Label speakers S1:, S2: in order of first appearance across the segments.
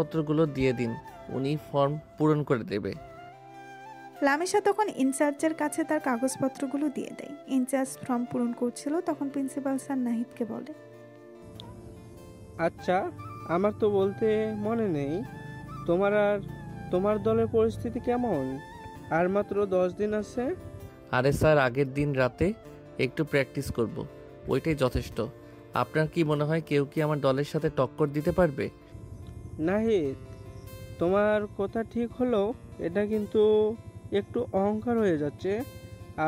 S1: পত্রগুলো দিয়ে দিন, উনি ফর্ম পূরণ করে দেবে।
S2: লামিশা তখন ইনচার্জের কাছে তার কাগজপত্রগুলো দিয়ে দেয়। ইনচার্জ ফর্ম পূরণ করছিল, তখন প্রিন্সিপাল স্যার নাহিদকে বলে,
S3: আচ্ছা, আমার তো বলতে মনে নেই, তোমার দলের পরিস্থিতি কেমন? আর মাত্র 10 দিন আছে।
S1: আরে স্যার, আগের দিন রাতে একটু প্র্যাকটিস করব, ওইটাই যথেষ্ট। আপনার কি মনে হয় কেউ কি আমার দলের সাথে টক্কর দিতে পারবে?
S3: নাহিদ, তোমার কথা ঠিক হলো, এটা কিন্তু একটু অহংকার হয়ে যাচ্ছে,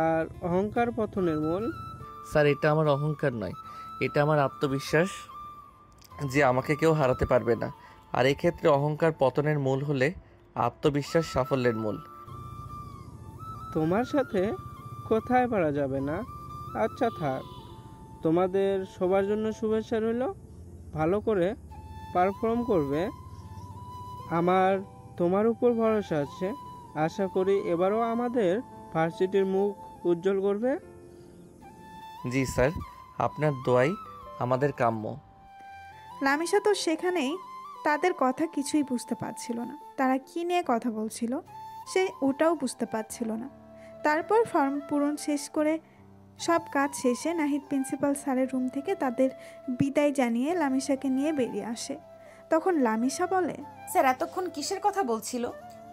S3: আর অহংকার পতনের মূল।
S1: স্যার, এটা আমার অহংকার নয়, এটা আমার আত্মবিশ্বাস যে আমাকে কেউ হারাতে পারবে না। আর এক্ষেত্রে অহংকার পতনের মূল হলে আত্মবিশ্বাস সাফল্যের মূল।
S3: তোমার সাথে কোথায় পারা যাবে না। আচ্ছা থাক, তোমাদের সবার জন্য শুভেচ্ছা রইল, ভালো করে পারফর্ম করবে। আমার তোমার উপর ভরসা আছে, আশা করি এবারও আমাদের ভার্সিটির মুখ উজ্জ্বল করবে।
S1: জি স্যার, আপনার দোয়াই আমাদের কাম্য।
S2: লামিশা তো সেখানেই তাদের কথা কিছুই বুঝতে পারছিল না। তারা কি নিয়ে কথা বলছিল সে ওটাও বুঝতে পারছিল না। তারপর ফর্ম পূরণ শেষ করে সব কাজ শেষে নাহিদ প্রিন্সিপাল স্যারের রুম থেকে তাদের বিদায় জানিয়ে লামিশাকে নিয়ে বেরিয়ে আসে। তখন লামিশা বলে,
S4: স্যার এতক্ষণ কিসের কথা বলছিল?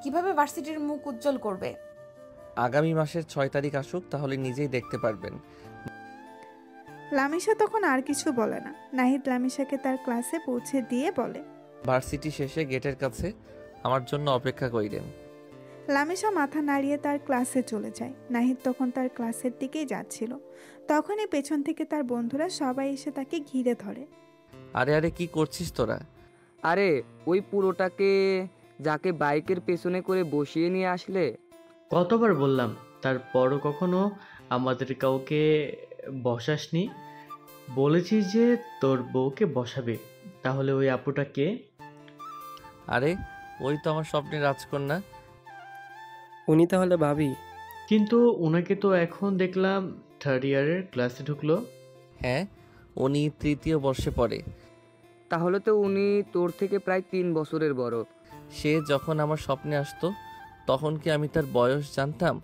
S4: কিভাবে ভার্সিটির মুখ উজ্জ্বল করবে?
S1: আগামী মাসের 6 তারিখ আসুক, তাহলে নিজেই দেখতে পারবেন।
S2: লামিশা তখন আর কিছু বলে না। নাহিদ লামিশাকে তার ক্লাসে পৌঁছে দিয়ে বলে,
S1: ভার্সিটি শেষে গেটের কাছে আমার জন্য অপেক্ষা করিলেন।
S2: লামিশা মাথা নাড়িয়ে তার ক্লাসে চলে যায়। নাহিদ তখন তার ক্লাসের দিকেই যাচ্ছিল, তখনই পেছন থেকে তার বন্ধুরা সবাই এসে তাকে ঘিরে ধরে।
S1: আরে আরে, কি করছিস তোরা?
S5: আরে ওই পুরোটাকে, যাকে বাইকের পেছনে করে বসিয়ে নিয়ে আসলে।
S6: কতবার বললাম, তারপরও কখনো আমাদের কাউকে বসাসনি। বলেছিস যে তোর বউকে বসাবে, তাহলে ওই আপুটা কে?
S1: আরে ওই তো আমার স্বপ্নের রাজকন্যা।
S7: উনি তাহলে ভাবি?
S6: কিন্তু ওনাকে তো এখন দেখলাম 3rd ইয়ারের ক্লাসে ঢুকলো।
S1: হ্যাঁ, উনি 3য় বর্ষে পড়ে।
S5: তাহলে তো উনি তোর থেকে প্রায় 3 বছরের বড়।
S1: সে যখন আমার স্বপ্নে আসতো তখন কি আমি তার বয়স জানতাম?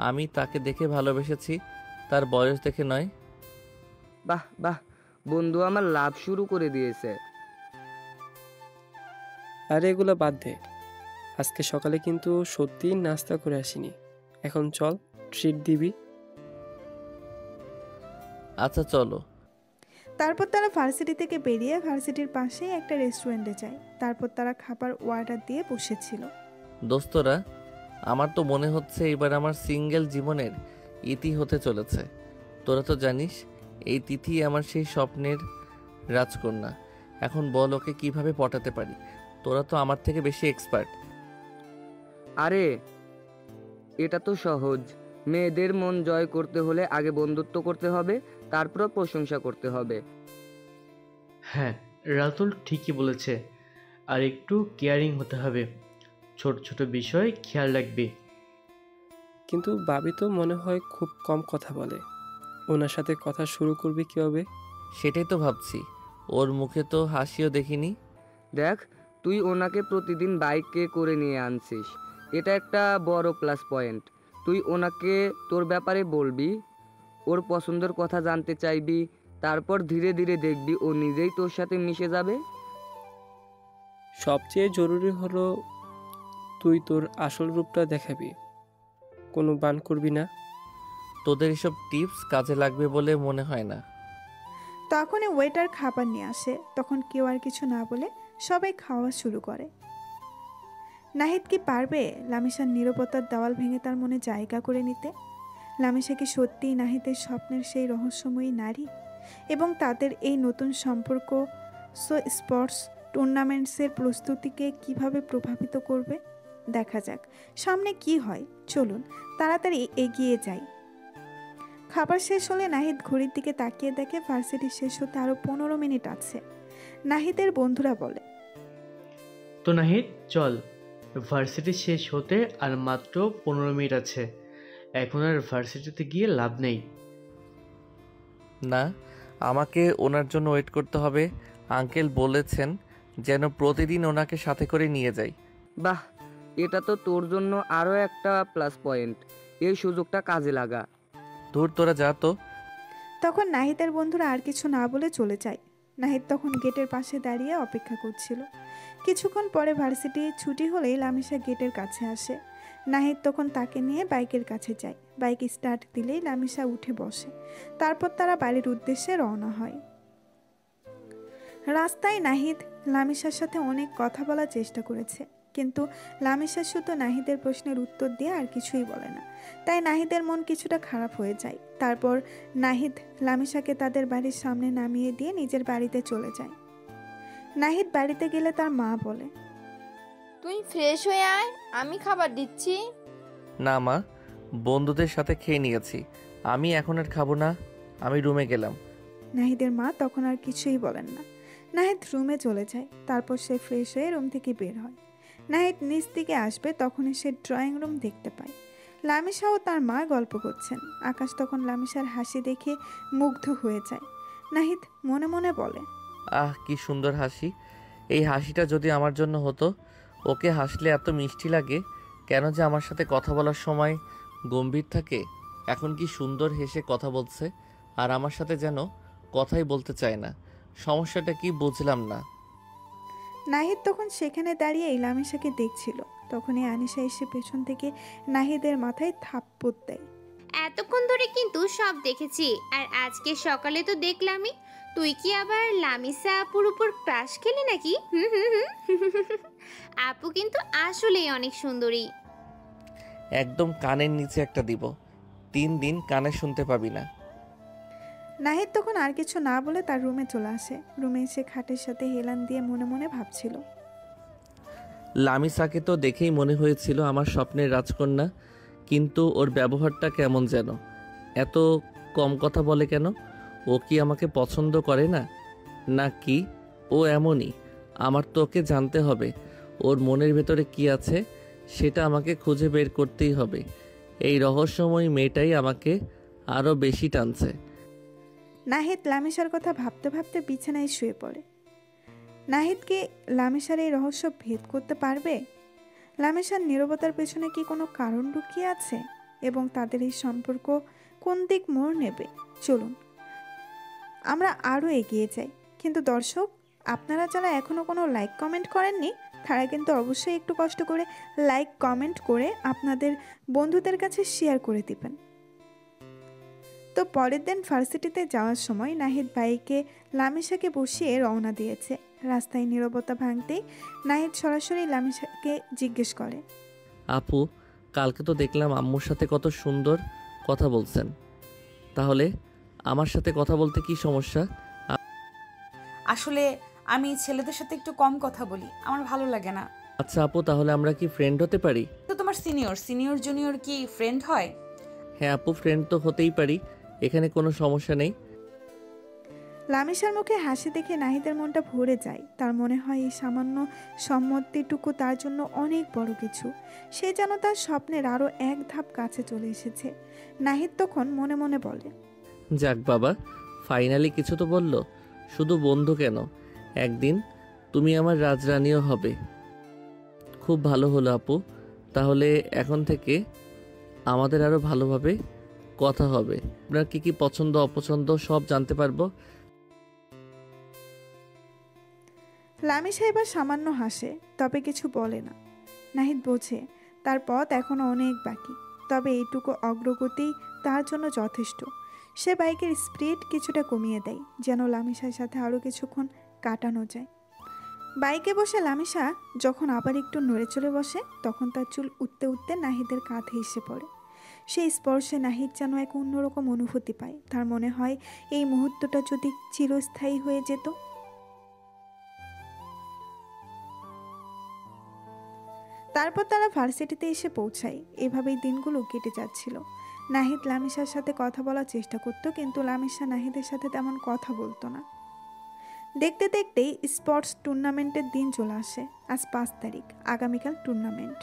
S1: আমি তাকে দেখে ভালোবেসেছি, তার বয়স দেখে নয়।
S5: বাহ বাহ, বন্ধু আমার লাভ শুরু করে দিয়েছে।
S7: আরে এগুলো বাদ দে, আজকে সকালে কিন্তু সত্যি নাস্তা করে আসিনি। এখন চল, ট্রিট দিবি।
S1: আচ্ছা চলো।
S2: তারপর তারা ভার্সিটি থেকে বেরিয়ে ভার্সিটির পাশেই একটা রেস্টুরেন্টে যায়। তারপর তারা খাবার অর্ডার দিয়ে বসেছিল।
S1: দোস্তরা, আমার তো মনে হচ্ছে এবার আমার সিঙ্গেল জীবনের ইতি হতে চলেছে। তোরা তো জানিস এই তিথি আমার সেই স্বপ্নের রাজকন্যা। এখন বল ওকে কিভাবে পটাতে পারি? তোরা তো আমার থেকে বেশি এক্সপার্ট।
S5: আরে এটা তো সহজ। মেয়েদের মন জয় করতে হলে আগে বন্ধুত্ব করতে হবে, তারপর প্রশংসা করতে হবে।
S6: হ্যাঁ, রাতুল ঠিকই বলেছে। আর একটু কেয়ারিং হতে হবে, ছোট ছোট বিষয় খেয়াল রাখবি।
S7: কিন্তু ভাবি তো মনে হয় খুব কম কথা বলে, ওনার সাথে কথা শুরু করবি কিভাবে?
S1: সেটাই তো ভাবছি, ওর মুখে তো হাসিও দেখিনি।
S5: দেখ, তুই ওনাকে প্রতিদিন বাইকে করে নিয়ে আনছিস, এটা একটা বড় প্লাস পয়েন্ট। তুই ওনাকে তোর ব্যাপারে বলবি, ওর পছন্দের কথা জানতে চাইবি, তারপর ধীরে ধীরে দেখবি ও নিজেই তোর সাথে মিশে যাবে।
S7: সবচেয়ে জরুরি হলো তুই তোর আসল রূপটা দেখাবি, কোনো বান করবি না।
S1: তোদের এসব টিপস কাজে লাগবে বলে মনে হয় না।
S2: তখনই ওয়েটার খাবার নিয়ে আসে। তখন কেউ আর কিছু না বলে সবাই খাওয়া শুরু করে। নাহিদ কি পারবে লামিশার নীরবতার দেওয়াল ভেঙে তার মনে জায়গা করে নিতে? লামিশা কি সত্যিই নাহিদের স্বপ্নের সেই রহস্যময়ী নারী? এবং তাদের এই নতুন সম্পর্ক স্পোর্টস টুর্নামেন্টসের প্রস্তুতিকে কিভাবে প্রভাবিত করবে? দেখা যাক সামনে কি হয়। চলুন তাড়াতাড়ি এগিয়ে যাই। খাবার শেষ হলে নাহিদ ঘড়ির দিকে তাকিয়ে দেখে ভার্সিটি শেষ হতে আরও 15 মিনিট আছে। নাহিদের বন্ধুরা বলে,
S6: তো নাহিদ চল, ভার্সিটি শেষ হতে আর মাত্র 15 মিনিট আছে। এখন আর ভার্সিটিতে গিয়ে লাভ নেই।
S1: না, আমাকে ওনার জন্য ওয়েট করতে হবে। আঙ্কেল বলেছেন যেন প্রতিদিন ওনাকে সাথে করে নিয়ে যাই।
S5: বাহ, এটা তো তোর জন্য আরও একটা প্লাস পয়েন্ট। এই সুযোগটা কাজে লাগা।
S1: ধুর, তোরা যা তো।
S2: তখন নাহিদের বন্ধুরা আর কিছু না বলে চলে যায়। নাহিদ তখন গেটের পাশে দাঁড়িয়ে অপেক্ষা করছিল। কিছুক্ষণ পরে ভার্সিটি ছুটি হলেই লামিসা গেটের কাছে আসে। নাহিদ তখন তাকে নিয়ে বাইকের কাছে যায়। বাইক স্টার্ট দিলেই লামিসা উঠে বসে। তারপর তারা বাড়ির উদ্দেশ্যে রওনা হয়। রাস্তায় নাহিদ লামিসার সাথে অনেক কথা বলার চেষ্টা করেছে, কিন্তু লামিসা শুধু নাহিদের প্রশ্নের উত্তর দিয়ে আর কিছুই বলে না। তাই নাহিদের মন কিছুটা খারাপ হয়ে যায়। তারপর নাহিদ লামিসাকে তাদের বাড়ির সামনে নামিয়ে দিয়ে নিজের বাড়িতে চলে যায়। নাহিদ বাড়িতে গেলে তার মা বলে,
S8: তুই ফ্রেশ হয়ে আয়, আমি খাবার দিচ্ছি।
S1: না মা, বন্ধুদের সাথে খেয়ে নিয়েছি, আমি এখন আর খাবো না, আমি রুমে গেলাম।
S2: নাহিদের মা তখন আর কিছুই বলেন না। নাহিদ রুমে চলে যায়। তারপর সে ফ্রেশ হয়ে রুম থেকে বের হয়। নাহিদ নিচ দিকে আসবে, তখনই সে ড্রয়িং রুম দেখতে পায়। লামিসা ও তার মা গল্প করছেন। আকাশ তখন লামিসার হাসি দেখে মুগ্ধ হয়ে যায়। নাহিদ মনে মনে বলে,
S1: আহ, কি সুন্দর হাসি। এই হাসিটা যদি আমার জন্য হতো। ওকে হাসলে এত মিষ্টি লাগে, কেন যে আমার সাথে কথা বলার সময় গম্ভীর থাকে। এখন কি সুন্দর হেসে কথা বলছে, আর আমার সাথে যেন কথাই বলতে চায় না। সমস্যাটা কি বুঝলাম না।
S2: নাহিদ তখন সেখানে দাঁড়িয়ে লামিসাকে দেখছিল। তখনই আনিশা এসে পেছন থেকে নাহিদের মাথায় থাপ্পড় দেয়।
S9: এতক্ষণ ধরে কিন্তু সব দেখেছি, আর আজকে সকালে তো দেখলামই। তুই কি আবার লামিসা আপুর উপর ক্রাশ খেলি নাকি? আপু কিন্তু আসলেই অনেক সুন্দরী।
S1: একদম কানের নিচে একটা দিব, 3 দিন কানে শুনতে পাবি না।
S2: নাহিদ তখন আর কিছু না বলে তার রুমে চলে আসে। রুমে এসে খাটের সাথে হেলান দিয়ে মনে মনে ভাবছিল,
S1: লামিসাকে তো দেখেই মনে হয়েছিল আমার স্বপ্নের রাজকন্যা, কিন্তু ওর ব্যবহারটা কেমন যেন। এত কম কথা বলে কেন? ও কি আমাকে পছন্দ করে না, না কি ও এমনই? আমার তো ওকে জানতে হবে। ওর মনের ভেতরে কি আছে সেটা আমাকে খুঁজে বের করতেই হবে। এই রহস্যময় মেয়েটাই আমাকে আরও বেশি টানছে।
S2: নাহিদ লামিসার কথা ভাবতে ভাবতে বিছানায় শুয়ে পড়ে। নাহিদ কি লামিসার এই রহস্য ভেদ করতে পারবে? লামিসার নীরবতার পেছনে কি কোনো কারণ লুকিয়ে আছে, এবং তাদের এই সম্পর্ক কোন দিক মোড় নেবে? চলুন আমরা আরও এগিয়ে যাই। কিন্তু দর্শক, আপনারা যারা এখনও কোনো লাইক কমেন্ট করেননি, তারা কিন্তু অবশ্যই একটু কষ্ট করে লাইক কমেন্ট করে আপনাদের বন্ধুদের কাছে শেয়ার করে দিবেন। তো পরের দিন ভার্সিটিতে যাওয়ার সময় নাহিদ বাইকে লামিসাকে বসিয়ে রওনা দিয়েছে। রাস্তায় নীরবতা ভাঙতেই নাহিদ সরাসরি লামিসাকে জিজ্ঞেস করে,
S1: আপু, কালকে তো দেখলাম আম্মুর সাথে কত সুন্দর কথা বলছেন, তাহলে আমার সাথে কথা বলতে কি সমস্যা?
S4: আসলে আমি ছেলেদের সাথে একটু কম কথা বলি, আমার ভালো লাগে না।
S1: আচ্ছা আপু, তাহলে আমরা কি ফ্রেন্ড হতে পারি?
S4: তো তোমার সিনিয়র জুনিয়র কি ফ্রেন্ড হয়?
S1: হ্যাঁ আপু, ফ্রেন্ড তো হতেই পারি, এখানে কোনো সমস্যা নেই।
S2: লামিসার মুখে হাসি দেখে নাহিদের মনটা ভরে যায়। তার মনে হয় এই সামান্য সম্মতিটুকু তার জন্য অনেক বড় কিছু। সে যেন তার স্বপ্নের আরও এক ধাপ কাছে চলে এসেছে। নাহিদ তখন মনে মনে বলে,
S1: যাক বাবা, ফাইনালি কিছু তো বললো। শুধু বন্ধু কেন, একদিন তুমি আমার রাজরানীও হবে। খুব ভালো হলো আপু, তাহলে এখন থেকে আমাদের আরও ভালোভাবে কথা হবে। আপনার কি কি পছন্দ অপছন্দ সব জানতে পারবো।
S2: লামিসা এবার সামান্য হাসে, তবে কিছু বলে না। নাহিদ বোঝে তার পথ এখনো অনেক বাকি, তবে এইটুকু অগ্রগতি তার জন্য যথেষ্ট। সে বাইকের স্পিড কিছুটা কমিয়ে দেয়, যেন লামিসার সাথে আরও কিছুক্ষণ কাটানো যায়। বাইকে বসে লামিসা যখন আবার একটু নড়ে চলে বসে, তখন তার চুল উঠতে উঠতে নাহিদের কাঁধে এসে পড়ে। সেই স্পর্শে নাহিদ যেন এক অন্যরকম অনুভূতি পায়। তার মনে হয় এই মুহূর্তটা যদি চিরস্থায়ী হয়ে যেত। তারপর তারা ভার্সিটিতে এসে পৌঁছায়। এভাবেই দিনগুলো কেটে যাচ্ছিল। নাহিদ লামিসার সাথে কথা বলার চেষ্টা করত, কিন্তু লামিসা নাহিদের সাথে তেমন কথা বলতো না। দেখতে দেখতেই স্পোর্টস টুর্নামেন্টের দিন চলে আসে। আজ 5 তারিখ, আগামীকাল টুর্নামেন্ট।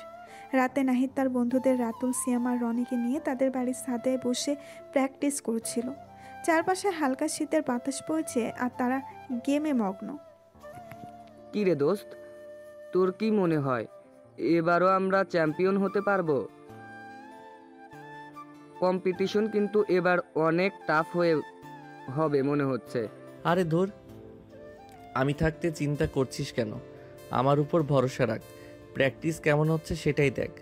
S2: রাতে নাহিদ তার বন্ধুদের রাতুল, সিয়াম আর রনিকে নিয়ে তাদের বাড়ির ছাদে বসে প্র্যাকটিস করছিল। চারপাশে হালকা শীতের বাতাস বইছে আর তারা গেমে মগ্ন।
S5: কী রে দোস্ত, তোর কি মনে হয় এবারও আমরা চ্যাম্পিয়ন হতে পারবো? কম্পিটিশন কিন্তু এবার অনেক টাফ হবে মনে হচ্ছে।
S1: আরে ধুর, আমি থাকতে চিন্তা করছিস কেন? আমার উপর ভরসা রাখ। প্র্যাকটিস কেমন হচ্ছে সেটাই দেখ।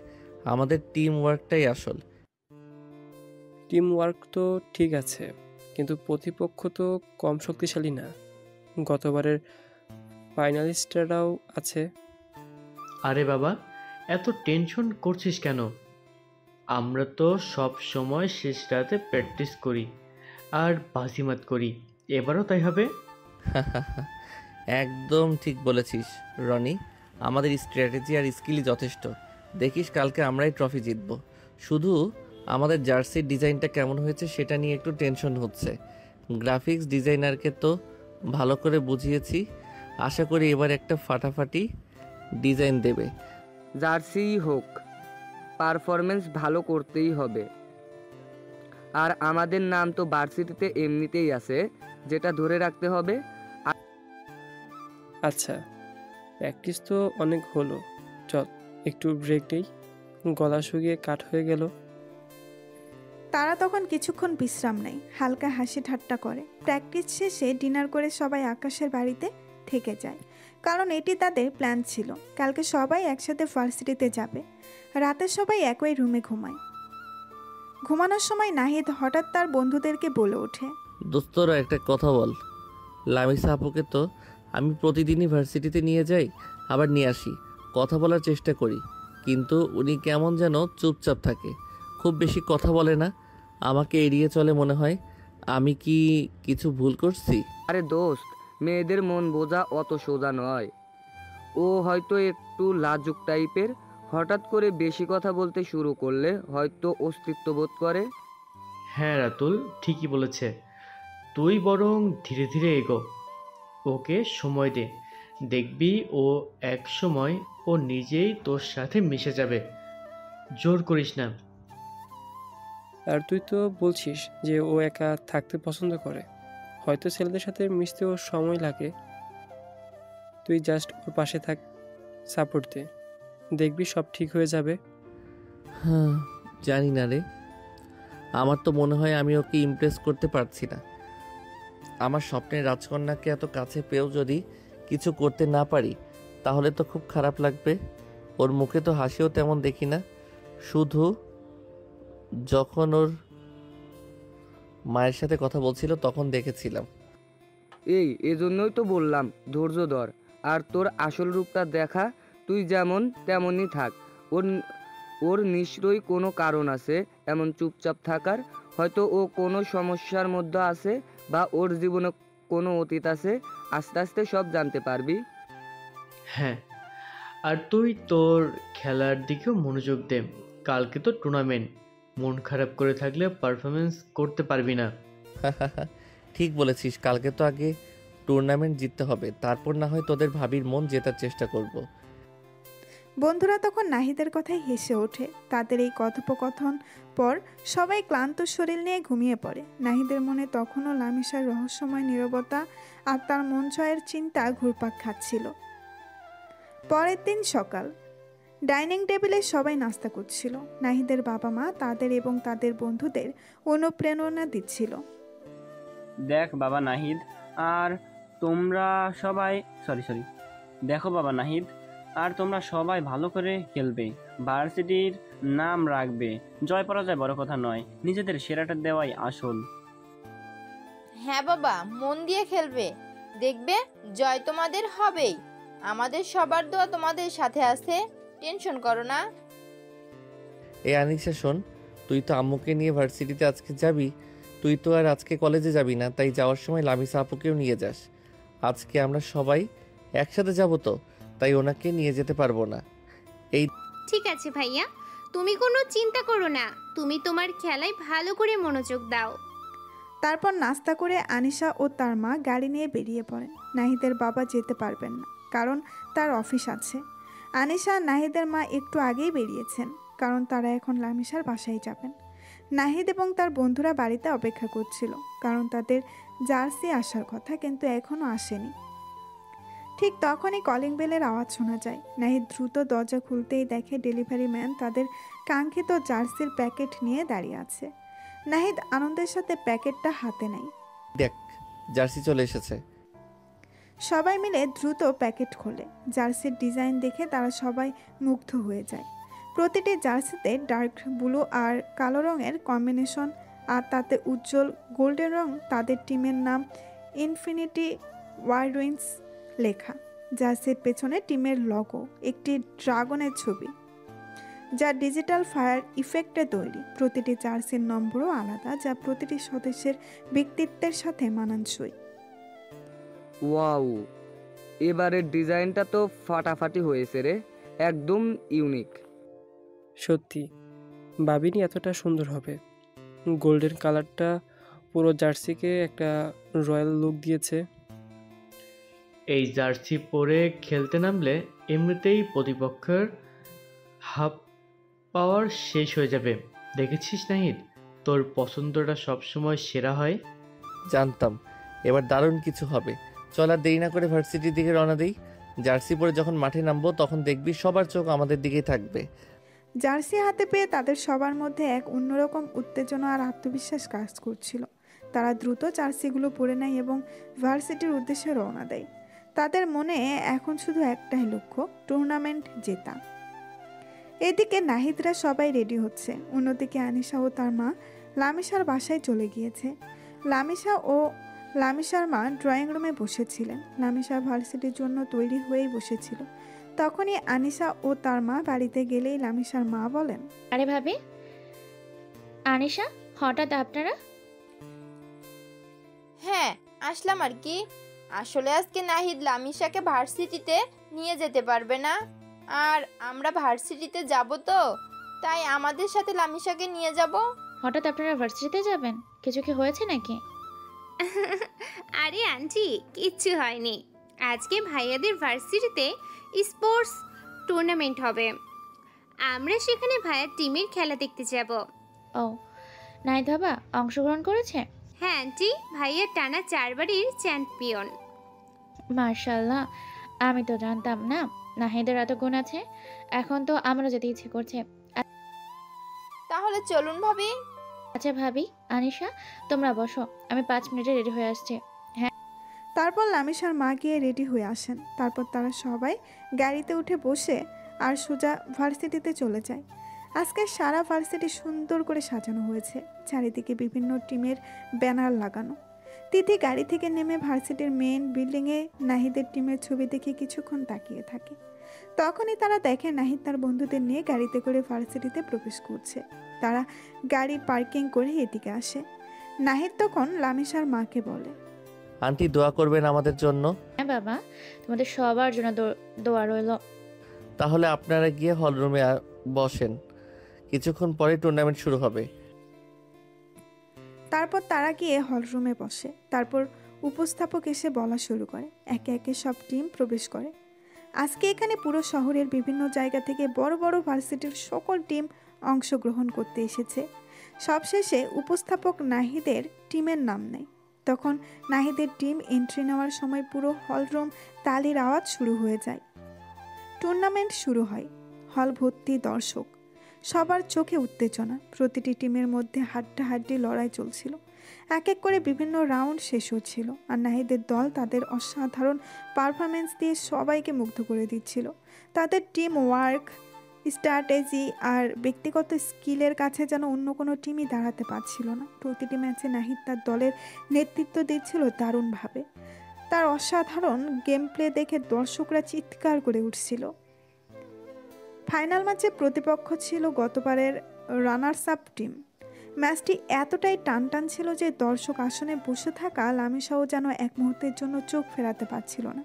S1: আমাদের টিম ওয়ার্কটাই আসল।
S7: টিম ওয়ার্ক তো ঠিক আছে, কিন্তু প্রতিপক্ষ তো কম শক্তিশালী না। গতবারের ফাইনালিস্টরাও আছে।
S6: আরে বাবা, এত টেনশন করছিস কেন? আমরা তো সব সময় শেষ রাতে প্র্যাকটিস করি আর বাজিমাত করি, এবারও তাই হবে।
S1: একদম ঠিক বলেছিস রনি। আমাদের স্ট্র্যাটেজি আর স্কিলই যথেষ্ট। দেখিস কালকে আমরাই ট্রফি জিতব। শুধু আমাদের জার্সির ডিজাইনটা কেমন হয়েছে সেটা নিয়ে একটু টেনশন হচ্ছে। গ্রাফিক্স ডিজাইনারকে তো ভালো করে বুঝিয়েছি, আশা করি এবার একটা ফাটাফাটি ডিজাইন দেবে।
S5: জার্সি হোক, পারফরমেন্স ভালো করতেই হবে। আর আমাদের নাম তো ভার্সিটিতে এমনিতেই আছে, যেটা ধরে রাখতে হবে।
S7: আচ্ছা, প্র্যাকটিস তো অনেক হলো, চল একটু ব্রেক নেই, গলা শুকিয়ে কাঠ হয়ে গেল।
S2: তারা তখন কিছুক্ষণ বিশ্রাম নেয়, হালকা হাসি ঠাট্টা করে। প্র্যাকটিস শেষে ডিনার করে সবাই আকাশের বাড়িতে থেকে যায়, কারণ এটি তাদের প্ল্যান ছিল। কালকে সবাই একসাথে ভার্সিটিতে যাবে। রাতে সবাই একই রুমে ঘুমায়। ঘুমানোর সময় নাহিদ হঠাৎ তার বন্ধুদেরকে বলে ওঠে,
S1: দোস্তরা একটা কথা বল। লামিসা আপুকে তো আমি প্রতিদিনই ভার্সিটিতে নিয়ে যাই, আবার নিয়ে আসি, কথা বলার চেষ্টা করি, কিন্তু উনি কেমন যেন চুপচাপ থাকে, খুব বেশি কথা বলে না, আমাকে এড়িয়ে চলে মনে হয়। আমি কি কিছু ভুল করছি?
S5: আরে দোস্ত, মেয়েদের মন বোঝা অত সোজা নয়। ও হয়তো একটু লাজুক টাইপের, হঠাৎ করে বেশি কথা বলতে শুরু করলে হয়তো অস্তিত্ব বোধ করে।
S6: হ্যাঁ রাতুল ঠিকই বলেছে, তুই বরং ধীরে ধীরে এগো, ওকে সময় দে, দেখবি ও এক সময় ও নিজেই তোর সাথে মিশে যাবে। জোর করিস না।
S7: আর তুই তো বলছিস যে ও একা থাকতে পছন্দ করে, হয়তো ছেলেদের সাথে মিশতে ওর সময় লাগে। তুই জাস্ট ওর পাশে থাক, সাপোর্ট দে, দেখবি সব ঠিক হয়ে যাবে।
S1: হ্যাঁ, জানি না রে, আমার তো মনে হয় আমি ওকে ইমপ্রেস করতে পারছি না। আমার স্বপ্নের রাজকন্যাকে এত কাছে পেয়েও যদি কিছু করতে না পারি তাহলে তো খুব খারাপ লাগবে। ওর মুখে তো হাসিও তেমন দেখি না, শুধু যখন ওর মায়ের সাথে কথা বলছিল তখন দেখেছিলাম।
S5: এজন্যই তো বললাম ধৈর্য ধর, আর তোর আসল রূপটা দেখা। তুই যেমন তেমনই থাক। ওর ওর নিশ্চয়ই কোনো কারণ আছে এমন চুপচাপ থাকার। হয়তো ও কোনো সমস্যার মধ্যে আছে, বা ওর জীবনে কোনো অতীত আছে। আস্তে আস্তে সব জানতে পারবি।
S6: হ্যাঁ, আর তুই তোর খেলার দিকেও মনোযোগ দে, কালকে তো টুর্নামেন্ট, মন খারাপ করে থাকলে পারফরমেন্স করতে পারবি না।
S1: ঠিক বলেছিস, কালকে তো আগে টুর্নামেন্ট জিততে হবে, তারপর না হয় তোদের ভাবির মন জেতার চেষ্টা করব।
S2: বন্ধুরা তখন নাহিদের কথায় হেসে ওঠে। তাদের এই কথোপকথন পর সবাই ক্লান্ত শরীর নিয়ে ঘুমিয়ে পড়ে। নাহিদের মনে তখনও লামিসার রহস্যময় নীরবতা আর তার মন ছয়ের চিন্তা ঘুরপাক খাচ্ছিল। পরের দিন সকাল, ডাইনিং টেবিলে সবাই নাস্তা করছিল। নাহিদের বাবা মা তাদের এবং তাদের বন্ধুদের অনুপ্রেরণা দিচ্ছিল।
S10: দেখ বাবা নাহিদ, আর তোমরা সবাই দেখো বাবা নাহিদ, আর তোমরা সবাই ভালো করে খেলবে, ভার্সিটির নাম রাখবে। জয় পরাজয় বড় কথা নয়, নিজেদের সেরাটা দেওয়াই আসল।
S8: হ্যাঁ বাবা, মন দিয়ে খেলবে, দেখবে জয় তোমাদের হবেই। আমাদের সবার দোয়া তোমাদের সাথে আছে, টেনশন করো না।
S1: এই আনিসা শোন, তুই তো আম্মুকে নিয়ে ভার্সিটিতে আজকে যাবি, তুই তো আর আজকে কলেজে যাবি না, তাই যাওয়ার সময় লামিসা আপুকেও নিয়ে যাস। আজকে আমরা সবাই একসাথে যাব তো, তাই ওনাকে নিয়ে যেতে পারবো না।
S9: ঠিক আছে ভাইয়া, তুমি কোনো চিন্তা করো না, তুমি তোমার খেলায় ভালো করে মনোযোগ দাও।
S2: তারপর নাস্তা করে আনিশা ও তার মা গাড়ি নিয়ে বেরিয়ে পড়েন। নাহিদের বাবা যেতে পারবেন না, কারণ তার অফিস আছে। আনিশা আর নাহিদের মা একটু আগেই বেরিয়েছেন, কারণ তারা এখন লামিসার বাসায় যাবেন। নাহিদ এবং তার বন্ধুরা বাড়িতে অপেক্ষা করছিল, কারণ তাদের জার্সি আসার কথা, কিন্তু এখনও আসেনি। ঠিক তখনই কলিং বেলের আওয়াজ শোনা যায়। নাহিদ দ্রুত দরজা খুলতেই দেখে ডেলিভারি ম্যান তাদের কাঙ্ক্ষিত জার্সির প্যাকেট নিয়ে দাঁড়িয়ে আছে। নাহিদ আনন্দের সাথে প্যাকেটটা হাতে নেয়।
S1: দেখ, জার্সি চলে এসেছে।
S2: সবাই মিলে দ্রুত প্যাকেট খোলে। জার্সির ডিজাইন দেখে তারা সবাই মুগ্ধ হয়ে যায়। প্রতিটি জার্সিতে ডার্ক ব্লু আর কালো রঙের কম্বিনেশন, আর তাতে উজ্জ্বল গোল্ডেন রং। তাদের টিমের নাম ইনফিনিটি ওয়ারউইন্স লেখা। জার্সির পেছনে টিমের লগো, একটি ড্রাগনের ছবি, যা ডিজিটাল ফায়ার ইফেক্টে তৈরি। প্রতিটি জার্সির নম্বরও আলাদা, যা প্রতিটি সদস্যের ব্যক্তিত্বের সাথে মানানসই।
S5: ওয়াও, এবারের ডিজাইনটা তো ফাটাফাটি হয়েছে রে, একদম ইউনিক।
S7: সত্যি ভাবিনি এতটা সুন্দর হবে। গোল্ডেন কালারটা পুরো জার্সিকে একটা রয়্যাল লুক দিয়েছে।
S6: এই জার্সি পরে খেলতে নামলে এমনিতেই প্রতিপক্ষের হাফ পাওয়ার শেষ হয়ে যাবে। দেখেছিস নাহিদ, তোর পছন্দটা সবসময় সেরা হয়।
S1: জানতাম এবার দারুণ কিছু হবে। চল আর দেরি না করে ভার্সিটির দিকে রওনা দিই। জার্সি পরে যখন মাঠে নামবো তখন দেখবি সবার চোখ আমাদের দিকেই থাকবে।
S2: জার্সি হাতে পেয়ে তাদের সবার মধ্যে এক অন্যরকম উত্তেজনা আর আত্মবিশ্বাস কাজ করছিল। তারা দ্রুত জার্সিগুলো পরে নেয় এবং ভার্সিটির উদ্দেশ্যে রওনা দেয়। তাদের মনে এখন শুধু একটাই লক্ষ্য, টুর্নামেন্ট জেতা। এদিকে নাহিদরা সবাই রেডি হচ্ছে। অন্যদিকে আনিশা ও তার মা লামিশার বাসায় চলে গিয়েছে। লামিশার মা ড্রয়িং রুমে বসেছিলেন। লামিশা ভার্সিটির জন্য তৈরি হয়েই বসেছিল। তখনই আনিশা ও তার মা বাড়িতে গেলেই লামিশার মা বলেন,
S11: আরে ভাবি, আনিশা, হঠাৎ আপনারা?
S8: হ্যাঁ, আসলাম আর কি। আসলে আজকে নাহিদ লামিশাকে ভার্সিটিতে নিয়ে যেতে পারবে না, আর আমরা ভার্সিটিতে যাব, তো তাই আমাদের সাথে লামিশাকে নিয়ে যাব।
S11: হঠাৎ আপনারা ভার্সিটিতে যাবেন? কিছু কি হয়েছে নাকি?
S9: আরে আন্টি, কিচ্ছু হয়নি। আজকে ভাইয়াদের ভার্সিটিতে স্পোর্টস টুর্নামেন্ট হবে। আমরা সেখানে ভাইয়ার টিমের খেলা দেখতে যাব।
S11: ও, নাহিদ বাবা অংশগ্রহণ করেছে?
S9: হ্যাঁ আন্টি, ভাইয়া টানা 4 বারের চ্যাম্পিয়ন।
S11: মার্শাল্লাহ, আমি তো জানতাম না নাহিদের এত গুণ আছে। এখন তো আমারও যেতে ইচ্ছে করছে।
S8: তাহলে চলুন ভাবি।
S11: আচ্ছা ভাবি, আনিশা তোমরা বসো, আমি 5 মিনিটে রেডি হয়ে আসছি। হ্যাঁ।
S2: তারপর লামিশার মা গিয়ে রেডি হয়ে আসেন। তারপর তারা সবাই গাড়িতে উঠে বসে আর সোজা ভার্সিটিতে চলে যায়। আজকে সারা ভার্সিটি সুন্দর করে সাজানো হয়েছে। চারিদিকে বিভিন্ন টিমের ব্যানার লাগানো। তিথি গাড়ি থেকে নেমে ভার্সিটির মেইন বিল্ডিংয়ে নাহিদের টিমের ছবি দেখে কিছুক্ষণ তাকিয়ে থাকে। তখনই তারা দেখে নাহিদ তার বন্ধুদের নিয়ে গাড়িতে করে ভার্সিটিতে প্রবেশ করছে। তারা গাড়ি পার্কিং করে এদিকে আসে। নাহিদ তখন লামিশার মাকে বলে,
S1: আন্টি দোয়া করবেন আমাদের জন্য।
S11: হ্যাঁ বাবা, তোমাদের সবার জন্য দোয়া রইল।
S1: তাহলে আপনারা গিয়ে হল রুমে বসেন, কিছুক্ষণ পরে টুর্নামেন্ট শুরু হবে।
S2: তারপর তারা গিয়ে হল রুমে বসে। তারপর উপস্থাপক এসে বলা শুরু করে। একে একে সব টিম প্রবেশ করে। আজকে এখানে পুরো শহরের বিভিন্ন জায়গা থেকে বড় বড় ভার্সিটির সকল টিম অংশগ্রহণ করতে এসেছে। সবশেষে উপস্থাপক নাহিদের টিমের নাম নেয়। তখন নাহিদের টিম এন্ট্রি নেওয়ার সময় পুরো হলরুম তালির আওয়াজ শুরু হয়ে যায়। টুর্নামেন্ট শুরু হয়। হল ভর্তি দর্শক, সবার চোখে উত্তেজনা। প্রতিটি টিমের মধ্যে হাড্ডাহাড্ডি লড়াই চলছিল। এক এক করে বিভিন্ন রাউন্ড শেষ হচ্ছিল, আর নাহিদের দল তাদের অসাধারণ পারফরমেন্স দিয়ে সবাইকে মুগ্ধ করে দিচ্ছিল। তাদের টিম ওয়ার্ক, স্ট্র্যাটেজি আর ব্যক্তিগত স্কিলের কাছে যেন অন্য কোনো টিমই দাঁড়াতে পারছিল না। প্রতিটি ম্যাচে নাহিদ তার দলের নেতৃত্ব দিচ্ছিল দারুণভাবে। তার অসাধারণ গেম প্লে দেখে দর্শকরা চিৎকার করে উঠছিল। ফাইনাল ম্যাচে প্রতিপক্ষ ছিল গতবারের রানার্স আপ টিম। ম্যাচটি এতটাই টানটান ছিল যে দর্শক আসনে বসে থাকা লামিশাও যেন এক মুহূর্তের জন্য চোখ ফেরাতে পারছিল না।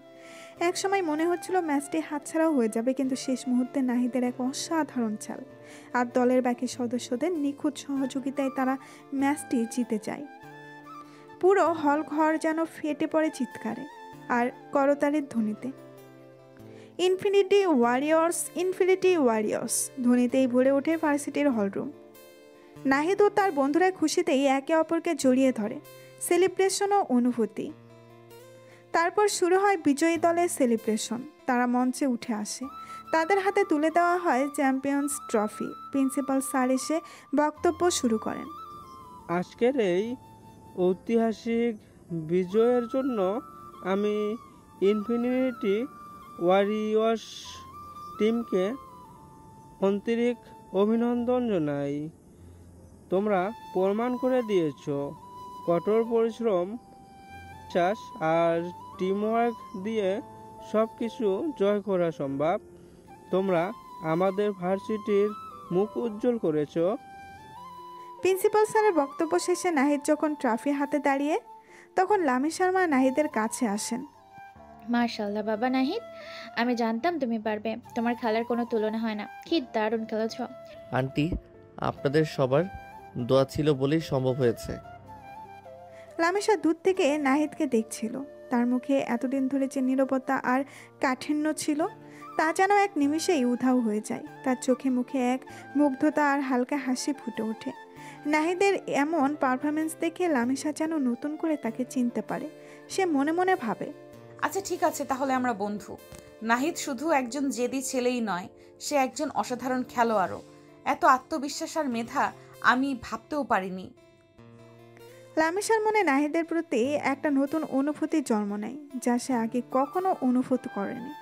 S2: এক সময় মনে হচ্ছিল ম্যাচটি হাতছাড়াও হয়ে যাবে, কিন্তু শেষ মুহূর্তে নাহিদের এক অসাধারণ চাল আর দলের বাকি সদস্যদের নিখুঁত সহযোগিতায় তারা ম্যাচটি জিতে যায়। পুরো হল ঘর যেন ফেটে পড়ে চিৎকারে আর করতালির ধ্বনিতে। ইনফিনিটি ওয়ারিয়র্স ধ্বনিতেই ভরে ওঠে ভার্সিটির হলরুম। নাহিদ ও তার বন্ধুরা খুশিতেই একে অপরকে জড়িয়ে ধরে। সেলিব্রেশন ও অনুভূতি। তারপর শুরু হয় বিজয়ী দলের সেলিব্রেশন। তারা মঞ্চে উঠে আসে, তাদের হাতে তুলে দেওয়া হয় চ্যাম্পিয়ন্স ট্রফি। প্রিন্সিপাল স্যার এসে বক্তব্য শুরু করেন।
S3: আজকের এই ঐতিহাসিক বিজয়ের জন্য আমি ইনফিনিটি ওয়ারিয়র্স টিমকে আন্তরিক অভিনন্দন জানাই। তোমরা প্রমাণ করে দিয়েছ কঠোর পরিশ্রম, চাষ আর টিমওয়ার্ক দিয়ে সব কিছু জয় করা সম্ভব। তোমরা আমাদের ভার্সিটির মুখ উজ্জ্বল করেছ।
S2: প্রিন্সিপাল স্যারের বক্তব্য শেষে নাহিদ যখন ট্রফি হাতে দাঁড়িয়ে, তখন লামি শর্মা নাহিদের কাছে আসেন।
S11: মার্শাল্লাহ বাবা নাহিদ, আমি জানতাম তুমি পারবে। তোমার খেলার কোনো তুলনা হয় না। কি দারুণ খেলেছ।
S1: আন্টি, আপনাদের সবার দোয়া ছিল বলেই সম্ভব হয়েছে।
S2: লামিশা দূর থেকে নাহিদকে দেখছিল। তার মুখে এতদিন ধরে যে নীরবতা আর কাঠিন্য ছিল তা যেন এক নিমিষেই উধাও হয়ে যায়। তার চোখে মুখে এক মুগ্ধতা আর হালকা হাসি ফুটে ওঠে। নাহিদের এমন পারফরমেন্স দেখে লামিশা যেন নতুন করে তাকে চিনতে পারে। সে মনে মনে ভাবে,
S4: আচ্ছা ঠিক আছে, তাহলে আমরা বন্ধু। নাহিদ শুধু একজন জেদি ছেলেই নয়, সে একজন অসাধারণ খেলোয়াড়ও। এত আত্মবিশ্বাস আর মেধা আমি ভাবতেও পারিনি।
S2: লামিশার মনে নাহিদের প্রতি একটা নতুন অনুভূতি জন্ম নেয়, যা সে আগে কখনো অনুভূত করেনি।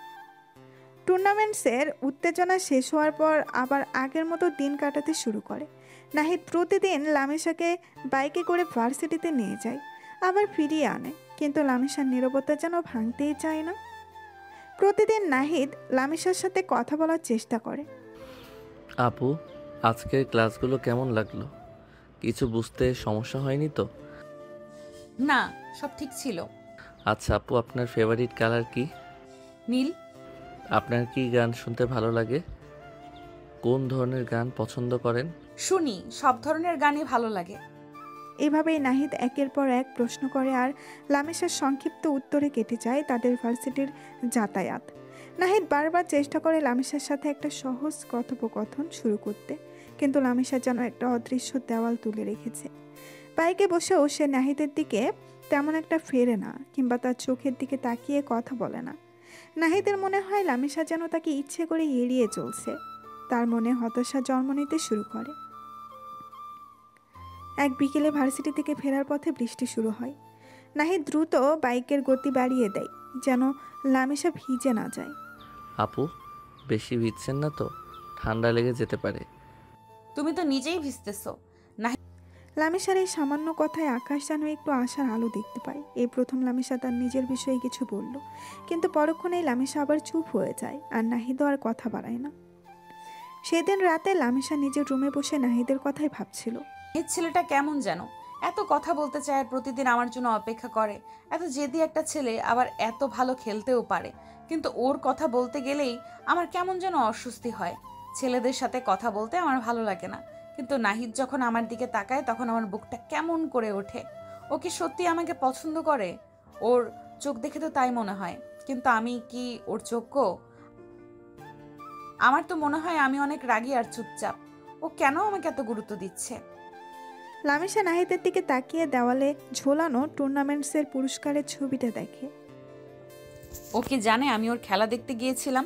S2: টুর্নামেন্টসের উত্তেজনা শেষ হওয়ার পর আবার আগের মতো দিন কাটাতে শুরু করে। নাহিদ প্রতিদিন লামিশাকে বাইকে করে ভার্সিটিতে নিয়ে যায়, আবার ফিরিয়ে আনে, কিন্তু লামিশার নীরবতা যেন ভাঙতেই চায় না। প্রতিদিন নাহিদ লামিশার সাথে কথা বলার চেষ্টা করে।
S1: আপু, আজকের ক্লাসগুলো কেমন লাগলো? কিছু বুঝতে সমস্যা হয়নি তো?
S4: না, সব ঠিক ছিল।
S1: আচ্ছা আপু, আপনার ফেভারিট কালার কি?
S4: নীল।
S1: আপনার কি গান শুনতে ভালো লাগে? কোন ধরনের গান পছন্দ করেন?
S4: শুনি, সব ধরনের গানই ভালো লাগে।
S2: এভাবেই নাহিদ একের পর এক প্রশ্ন করে আর লামিশার সংক্ষিপ্ত উত্তরে কেটে যায় তাদের ভার্সিটির যাতায়াত। নাহিদ বারবার চেষ্টা করে লামিশার সাথে একটা সহজ কথোপকথন শুরু করতে, কিন্তু লামিশা যেন একটা অদৃশ্য দেওয়াল তুলে রেখেছে। বাইকে বসেও সে নাহিদের দিকে তেমন একটা ফেরে না, কিংবা তার চোখের দিকে তাকিয়ে কথা বলে না। নাহিদের মনে হয় লামিশা যেন তাকে ইচ্ছে করে এড়িয়ে চলছে। তার মনে হতাশা জন্ম নিতে শুরু করে। এক বিকেলে ভার্সিটি থেকে ফেরার পথে বৃষ্টি শুরু হয়। নাহিদ দ্রুত বাইকের গতি বাড়িয়ে দেয়, যেন লামিশা ভিজে না যায়।
S1: আপু, বেশি ভিজছেন না তো? ঠান্ডা লেগে যেতে পারে।
S4: তুমি তো নিজেই ভিজতেছো।
S2: লামিশার এই সামান্য কথায় আকাশ যেন একটু আশার আলো দেখতে পায়। এই প্রথম লামিশা তার নিজের বিষয়ে কিছু বলল, কিন্তু পরক্ষণেই লামিশা আবার চুপ হয়ে যায়, আর নাহিদও আর কথা বাড়ায় না। সেদিন রাতে লামিশা নিজের রুমে বসে নাহিদের কথাই ভাবছিল।
S4: এই ছেলেটা কেমন যেন, এত কথা বলতে চায় আর প্রতিদিন আমার জন্য অপেক্ষা করে। এত জেদি একটা ছেলে, আবার এত ভালো খেলতেও পারে, কিন্তু ওর কথা বলতে গেলেই আমার কেমন যেন অস্বস্তি হয়। ছেলেদের সাথে কথা বলতে আমার ভালো লাগে না, কিন্তু নাহিদ যখন আমার দিকে তাকায় তখন আমার বুকটা কেমন করে ওঠে। ও কি সত্যি আমাকে পছন্দ করে? ওর চোখ দেখে তো তাই মনে হয়, কিন্তু আমি কি ওর যোগ্য? আমার তো মনে হয় আমি অনেক রাগী আর চুপচাপ। ও কেন আমাকে এত গুরুত্ব দিচ্ছে?
S2: লামিশা নাহিদের দিকে তাকিয়ে দেওয়ালে ঝোলানো টুর্নামেন্টসের পুরস্কারের ছবিটা দেখে।
S4: ও কি জানে আমি ওর খেলা দেখতে গিয়েছিলাম?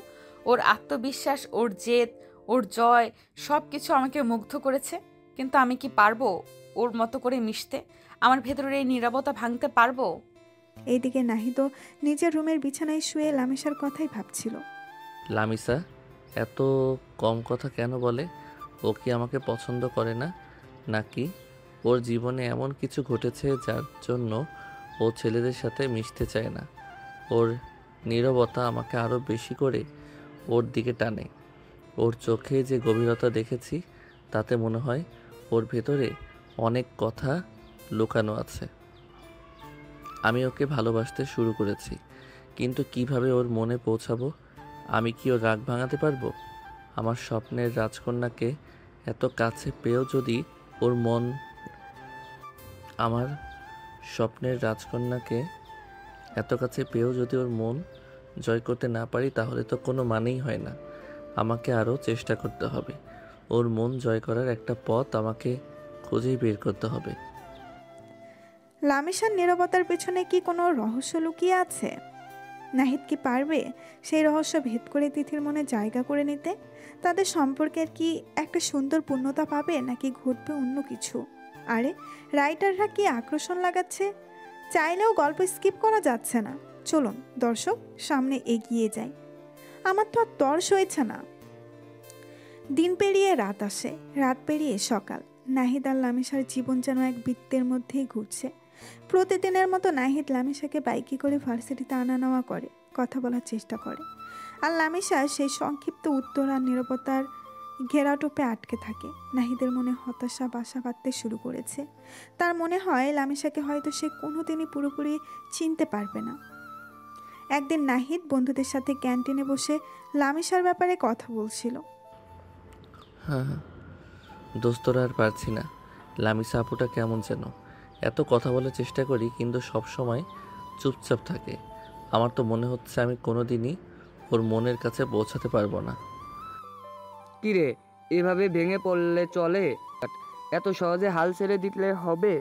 S4: ওর আত্মবিশ্বাস, ওর জেদ, ওর জয়, সব কিছু আমাকে মুগ্ধ করেছে। কিন্তু আমি কি পারবো ওর মতো করে মিশতে? আমার ভেতরের এই নীরবতা ভাঙতে পারবো?
S2: এইদিকে নাহিদও নিজের রুমের বিছানায় শুয়ে লামিশার কথাই ভাবছিল।
S1: লামিসা এত কম কথা কেন বলে? ও কি আমাকে পছন্দ করে না, নাকি ওর জীবনে এমন কিছু ঘটেছে যার জন্য ও ছেলেদের সাথে মিশতে চায় না? ওর নীরবতা আমাকে আরও বেশি করে ওর দিকে টানে। ওর চোখে যে গভীরতা দেখেছি তাতে মনে হয় ওর ভেতরে অনেক কথা লুকানো আছে। আমি ওকে ভালোবাসতে শুরু করেছি, কিন্তু কিভাবে ওর মনে পৌঁছাবো? আমি কি ওর রাগ ভাঙাতে পারবো? আমার স্বপ্নের রাজকন্যাকে এত কাছে পেয়েও যদি ওর মন আমার স্বপ্নের রাজকন্যাকে এত কাছে পেয়েও যদি ওর মন জয় করতে না পারি, তাহলে তো কোনো মানেই হয় না। আমাকে আরও চেষ্টা করতে হবে। ওর মন জয় করার একটা পথ আমাকে খুঁজেই বের করতে হবে।
S2: লামিসার নীরবতার পেছনে কি কোনো রহস্য লুকিয়ে আছে? নাহিদ কি পারবে সেই রহস্য ভেদ করে তিথির মনে জায়গা করে নিতে? তাদের সম্পর্কের কি একটা সুন্দর পূর্ণতা পাবে, নাকি ঘটবে অন্য কিছু? আরে রাইটাররা কি আকর্ষণ লাগাচ্ছে, চাইলেও গল্প স্কিপ করা যাচ্ছে না। চলুন দর্শক, সামনে এগিয়ে যাই। আমার তো আর তর্স হয়েছে না। দিন পেরিয়ে রাত আসে, রাত পেরিয়ে সকাল। নাহিদ আর লামিসার জীবন যেন এক বৃত্তের মধ্যেই ঘুরছে। প্রতিদিনের মতো নাহিদ লামিসাকে বাইকে করে ভার্সিটিতে আনা নেওয়া করে, কথা বলার চেষ্টা করে। আর লামিসা সেই সংক্ষিপ্ত উত্তর আর নীরবতার ঘেরাটোপে আটকে থাকে। নাহিদের মনে হতাশা বাসা বাঁধতে শুরু করেছে। তার মনে হয় লামিসাকে হয়তো সে কোনোদিনই পুরোপুরি চিনতে পারবে না। একদিন নাহিদ বন্ধুদের সাথে ক্যান্টিনে বসে লামিসার ব্যাপারে কথা বলছিল।
S1: হ্যাঁ দোস্তরা আর পারছি না। লামিসা আপুটা কেমন যেন, এত কথা বলার চেষ্টা করি কিন্তু সব সময় চুপচাপ থাকে। আমার তো মনে হচ্ছে আমি কোনোদিনই ওর মনের কাছে পৌঁছাতে পারবো না।
S5: কিরে, এভাবে ভেঙে পড়লে চলে? এত সহজে হাল ছেড়ে দিলে হবে?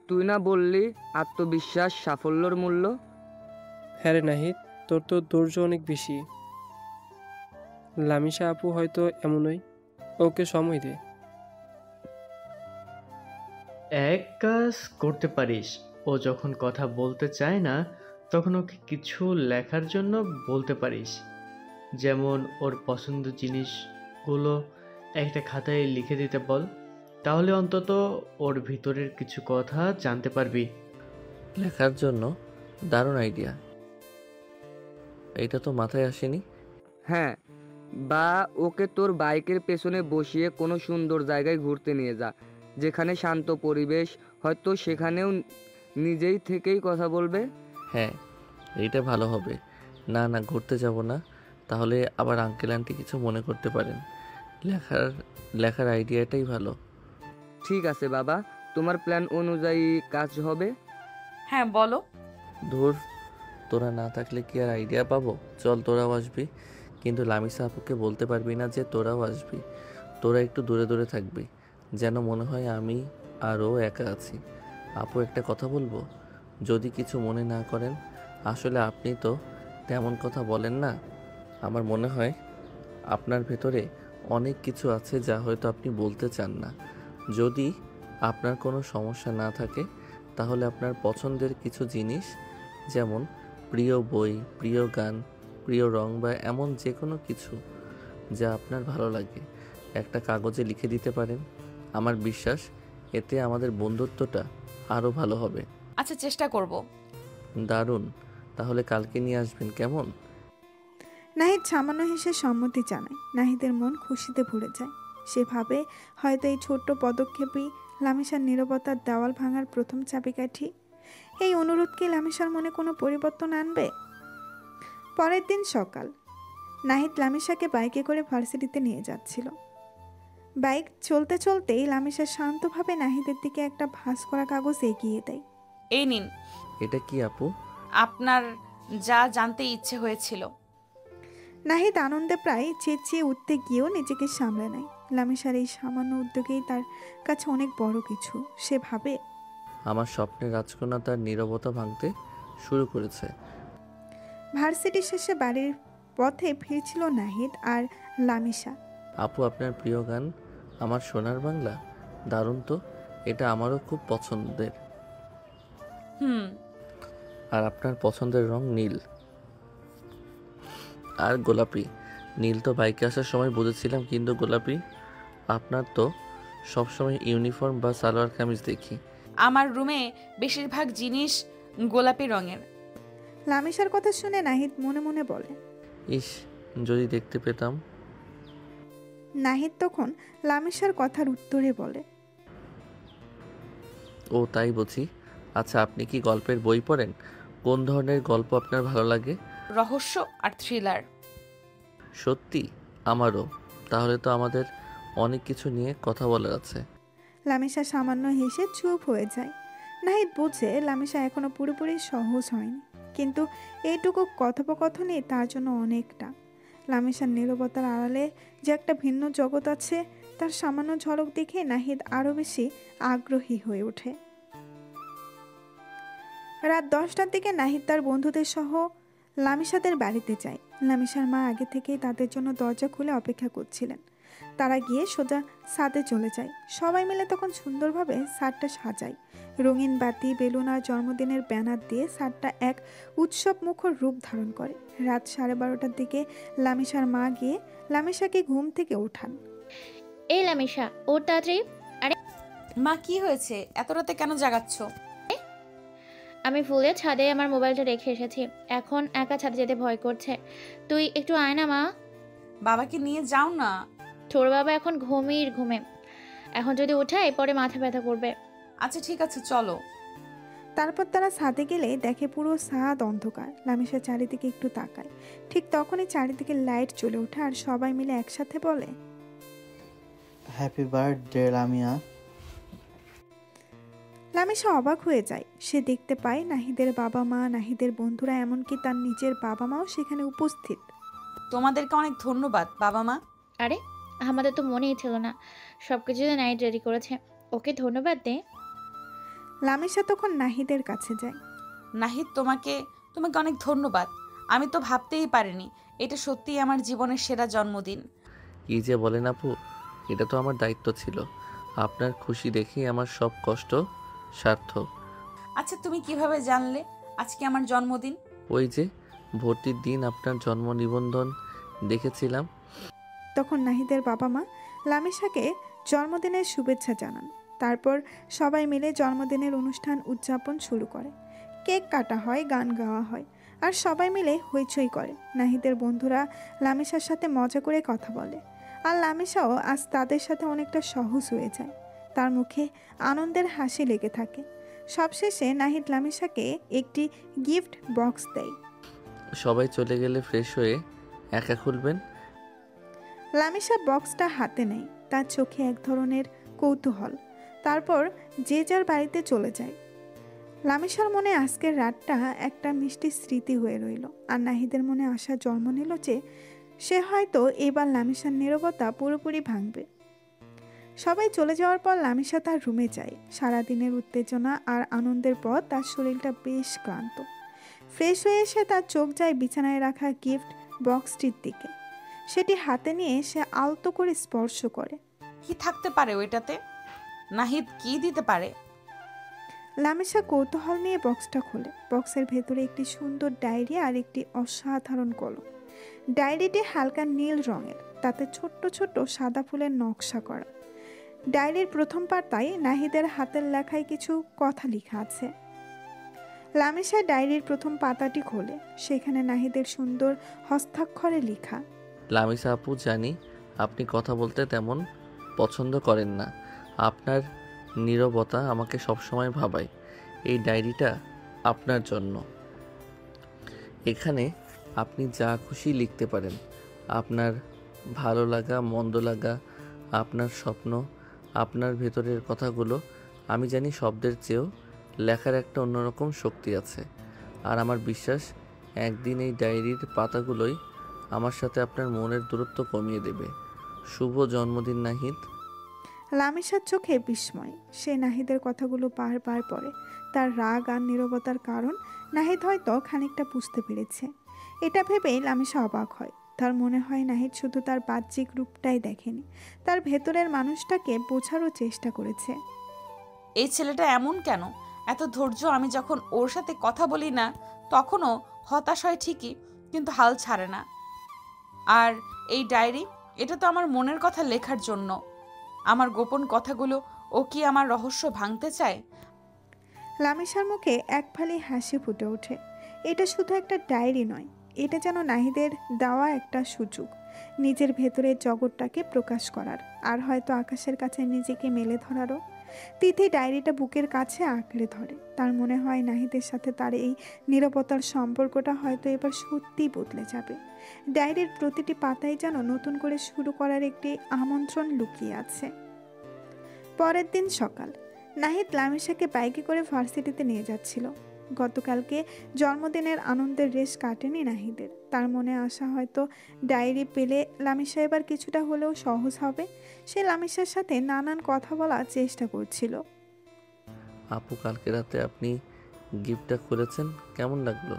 S5: তুই না বললি আত্মবিশ্বাস সাফল্যর মূল্য?
S7: হ্যাঁ রে নাহিদ, তোর তো ধৈর্য অনেক বেশি। লামিসা আপু হয়তো এমনই, ওকে সময় দে।
S6: এক কাজ করতে পারিস, ও যখন কথা বলতে চায় না তখন ওকে কিছু লেখার জন্য বলতে পারিস। যেমন ওর পছন্দের জিনিসগুলো একটা খাতায় লিখে দিতে বল, তাহলে অন্তত ওর ভিতরের কিছু কথা জানতে পারবি।
S1: লেখার জন্য দারুণ আইডিয়া, এইটা তো মাথায় আসেনি।
S5: হ্যাঁ, বা ওকে তোর বাইকের পেছনে বসিয়ে কোনো সুন্দর জায়গায় ঘুরতে নিয়ে যা, যেখানে শান্ত পরিবেশ, হয়তো সেখানেও নিজেই থেকেই কথা বলবে।
S1: হ্যাঁ এইটা ভালো হবে। না না, ঘুরতে যাব না, তাহলে আবার আঙ্কেল আন্টি কিছু মনে করতে পারেন। লেখার আইডিয়াটাই ভালো।
S5: ঠিক আছে বাবা, তোমার প্ল্যান অনুযায়ী কাজ হবে।
S4: হ্যাঁ বলো।
S1: ধুর, তোরা না থাকলে কি আর আইডিয়া পাবো? চল তোরাও আসবি, কিন্তু লামিসা আপুকে বলতে পারবি না যে তোরাও আসবি। তোরা একটু দূরে দূরে থাকবি, যেন মনে হয় আমি আর ও একা আছি। আপু একটা কথা বলবো, যদি কিছু মনে না করেন। আসলে আপনি তো তেমন কথা বলেন না। আমার মনে হয় আপনার ভেতরে অনেক কিছু আছে যা হয়তো আপনি বলতে চান না। যদি আপনার কোনো সমস্যা না থাকে তাহলে আপনার পছন্দের কিছু জিনিস, যেমন প্রিয় বই, প্রিয় গান, প্রিয় রং বা এমন যে কোনো কিছু যা আপনার ভালো লাগে একটা কাগজে লিখে দিতে পারেন। আমার বিশ্বাস এতে আমাদের বন্ধুত্বটা আরও ভালো হবে।
S4: আচ্ছা চেষ্টা করব।
S1: দারুণ, তাহলে কালকে নিয়ে আসবেন কেমন?
S2: নাহিদ সামান্য হেসে সম্মতি জানায়। নাহিদের মন খুশিতে ভরে যায়। সে ভাবে হয়তো এই ছোট্ট পদক্ষেপই লামিসার নীরবতার দেওয়াল ভাঙার প্রথম চাবিকাঠি। এই অনুরোধ কি লামিসার মনে কোনো পরিবর্তন আনবে? পরের দিন সকাল, নাহিদ লামিসাকে বাইকে করে ভার্সিটিতে নিয়ে যাচ্ছিল। বাইক চলতে চলতেই লামিসা শান্তভাবে নাহিদের দিকে একটা ভাঁজ করা কাগজ এগিয়ে দেয়।
S4: এই নিন।
S1: এটা কি আপু?
S4: আপনার যা জানতে ইচ্ছে হয়েছিল।
S2: নাহিদ আনন্দে প্রায় চেঁচিয়ে উঠতে গিয়েও নিজেকে সামলে নেয়। লামিসার এই সামান্য উদ্যোগেই তার কাছে অনেক বড় কিছু। সে ভাবে
S1: আমার স্বপ্নের রাজকন্যা তার নীরবতা ভাঙতে শুরু করেছে।
S2: ভার্সিটি শেষে বাড়ির পথে ফিরছিল নাহিদ আর লামিসা।
S1: আপু আপনার প্রিয় গান আমার সোনার বাংলা, দারুণ তো, এটা আমারও খুব পছন্দের। আর আপনার পছন্দের রং নীল আর গোলাপি। নীল তো বাইকে আসার সময় বুঝেছিলাম, কিন্তু গোলাপি? আপনার তো সবসময় ইউনিফর্ম বা সালোয়ার কামিজ দেখি।
S4: আমার রুমে বেশিরভাগ জিনিস গোলাপি রঙের।
S2: লামিসার কথা শুনে নাহিদ মনে মনে বলে,
S1: ইস, যদি দেখতে পেতাম।
S2: নাহিদ তখন লামিসার কথার উত্তরে বলে,
S1: ও তাই বুঝি। আচ্ছা, আপনি কি গল্পের বই পড়েন? কোন ধরনের গল্প আপনার ভালো লাগে?
S4: রহস্য আর থ্রিলার।
S1: সত্যি? আমারও। তাহলে তো আমাদের অনেক কিছু নিয়ে কথা বলার আছে।
S2: লামিসা সামান্য হেসে চুপ হয়ে যায়। নাহিদ বুঝে লামিসা এখনো পুরোপুরি সহজ হয়নি, কিন্তু এইটুকু কথোপকথনই তার জন্য অনেকটা। লামিসার নীরবতার আড়ালে যে একটা ভিন্ন জগৎ আছে, তার সামান্য ঝলক দেখে নাহিদ আরও বেশি আগ্রহী হয়ে ওঠে। রাত 10টার দিকে নাহিদ তার বন্ধুদের সহ লামিসাদের বাড়িতে যায়। লামিসার মা আগে থেকেই তাদের জন্য দরজা খুলে অপেক্ষা করছিলেন। তারা গিয়ে সোজা ছাদে চলে যায়। সবাই মিলে তখন সুন্দরভাবে ছাদটা সাজায়। রঙিন বাতি, বেলুন আর জন্মদিনের ব্যানার দিয়ে ছাদটা এক উৎসব মুখর রূপ ধারণ করে। রাত 12:30টার দিকে লামিসার মা গিয়ে লামিসাকে ঘুম থেকে ওঠান।
S11: এই লামিসা, ওর তাড়াতাড়ি।
S4: মা কি হয়েছে, এত রাতে কেন জাগাচ্ছ?
S11: আমি ফুলে ছাদে আমার মোবাইলটা রেখে এসেছি, এখন একা ছাদে যেতে ভয় করছে। তুই একটু আয় না মা।
S4: বাবাকে নিয়ে যাও না।
S11: তোর বাবা এখন ঘুমে, এখন যদি ওঠায় পরে মাথা ব্যথা করবে।
S4: আচ্ছা ঠিক আছে, চলো।
S2: তারপর তারা ছাদে গেলে দেখে পুরো ছাদ অন্ধকার। লামিসা চারিদিকে একটু তাকায়। ঠিক তখনই চারিদিকে লাইট জ্বলে ওঠে আর সবাই মিলে একসাথে বলে,
S12: হ্যাপি বার্থডে লামিয়া।
S2: লামিসা অবাক হয়ে যায়। সে দেখতে পায় নাহিদের বাবা মা, নাহিদের বন্ধুরা, এমনকি তার নিজের বাবা মাও সেখানে উপস্থিত।
S4: তোমাদেরকে অনেক ধন্যবাদ বাবা মা।
S11: আরে আমাদের তো মনেই ছিল না, সবকিছু নাইট রেডি করেছে, ওকে ধন্যবাদ দে।
S2: লামিসা তখন নাহিদের কাছে যায়।
S4: নাহিদ, তোমাকে অনেক ধন্যবাদ। আমি তো ভাবতেই পারিনি এটা সত্যিই আমার জীবনের সেরা জন্মদিন।
S1: কি যে বলেন আপু, এটা তো আমার দায়িত্ব ছিল। আপনার খুশি দেখেই আমার সব কষ্ট সার্থক।
S4: আচ্ছা তুমি কিভাবে জানলে আজকে আমার জন্মদিন?
S1: ওই যে ভর্তির দিন আপনার জন্ম নিবন্ধন দেখেছিলাম।
S2: তখন নাহিদের বাবা মা লামিসাকে জন্মদিনের শুভেচ্ছা জানান। তারপর সবাই মিলে জন্মদিনের অনুষ্ঠান উদযাপন শুরু করে। কেক কাটা হয়, গান গাওয়া হয় আর সবাই মিলে হইচই করে। নাহিদের বন্ধুরা লামিসার সাথে মজা করে কথা বলে আর লামিসাও আজ তাদের সাথে অনেকটা সহজ হয়ে যায়। তার মুখে আনন্দের হাসি লেগে থাকে। সবশেষে নাহিদ লামিসাকে একটি গিফট বক্স দেয়।
S1: সবাই চলে গেলে ফ্রেশ হয়ে একা খুলবেন।
S2: লামিসা বক্সটা হাতে নেয়, তার চোখে এক ধরনের কৌতূহল। তারপর যে যার বাড়িতে চলে যায়। লামিসার মনে আজকের রাতটা একটা মিষ্টি স্মৃতি হয়ে রইল। আর নাহিদের মনে আশা জন্ম নিল যে সে হয়তো এবার লামিসার নীরবতা পুরোপুরি ভাঙবে। সবাই চলে যাওয়ার পর লামিসা তার রুমে যায়। সারাদিনের উত্তেজনা আর আনন্দের পর তার শরীরটা বেশ ক্লান্ত। ফ্রেশ হয়ে এসে তার চোখ যায় বিছানায় রাখা গিফট বক্সটির দিকে। সেটি হাতে নিয়ে সে আলতো করে স্পর্শ করে।
S4: কি থাকতে পারে ওইটাতে? নাহিদ কি দিতে পারে?
S2: লামিসা কৌতূহল নিয়ে বক্সটা খোলে। বক্সের ভেতরে একটি সুন্দর ডায়েরি আর একটি অসাধারণ কলম। ডায়েরিটি হালকা নীল রঙের, তাতে ছোট্ট ছোট্ট সাদা ফুলের নকশা করা। ডায়েরির প্রথম পাতায় নাহিদের হাতের লেখায় কিছু কথা লেখা আছে। লামিসা ডায়েরির প্রথম পাতাটি খোলে। সেখানে নাহিদের সুন্দর হস্তাক্ষরে লেখা,
S1: লামিসা আপু, জানি আপনি কথা বলতে তেমন পছন্দ করেন না। আপনার নীরবতা আমাকে সবসময় ভাবায়। এই ডায়েরিটা আপনার জন্য। এখানে আপনি যা খুশি লিখতে পারেন। আপনার ভালো লাগা, মন্দ লাগা, আপনার স্বপ্ন, আপনার ভেতরের কথাগুলো। আমি জানি শব্দের চেয়েও লেখার একটা অন্যরকম শক্তি আছে। আর আমার বিশ্বাস একদিন এই ডায়েরির পাতাগুলোই আমার সাথে আপনার মনের দূরত্ব কমিয়ে দেবে। শুভ জন্মদিন নাহিদ।
S2: লামিসার চোখে বিস্ময়। সে নাহিদের কথাগুলো বারবার পড়ে। তার রাগ আর নীরবতার কারণ নাহিদ হয়তো খানিকটা বুঝতে পেরেছে। এটা ভেবেই লামিসা অবাক হয়। তার মনে হয় নাহিদ শুধু তার বাহ্যিক রূপটাই দেখেনি, তার ভেতরের মানুষটাকে বোঝারও চেষ্টা করেছে।
S4: এই ছেলেটা এমন কেন? এত ধৈর্য। আমি যখন ওর সাথে কথা বলি না তখনও হতাশ হয় ঠিকই, কিন্তু হাল ছাড়ে না। আর এই ডায়েরি, এটা তো আমার মনের কথা লেখার জন্য। আমার গোপন কথাগুলো। ও কি আমার রহস্য ভাঙতে চায়?
S2: লামিসার মুখে এক ফালি হাসি ফুটে ওঠে। এটা শুধু একটা ডায়েরি নয়, এটা যেন নাহিদের দেওয়া একটা সুযোগ নিজের ভেতরের জগৎটাকে প্রকাশ করার, আর হয়তো আকাশের কাছে নিজেকে মেলে ধরারও। তিথি ডায়েরিটা বুকের কাছে আঁকড়ে ধরে। তার মনে হয় নাহিদের সাথে তার এই নীরবতার সম্পর্কটা হয়তো এবার সত্যিই বদলে যাবে। ডায়েরির প্রতিটি পাতায় যেন নতুন করে শুরু করার একটি আমন্ত্রণ লুকিয়ে আছে। পরের দিন সকাল, নাহিদ লামিসাকে বাইকে করে ভার্সিটিতে নিয়ে যাচ্ছিল। গতকালকে জন্মদিনের আনন্দের রেশ কাটেনি নাহিদের। তার মনে আশা হয়তো ডায়েরি পেলে লামিসা এবার কিছুটা হলেও সহজ হবে। সে লামিসার সাথে নানান কথা বলার চেষ্টা করছিল।
S1: আপু, কালকে রাতে আপনি গিফটটা করেছেন কেমন লাগলো?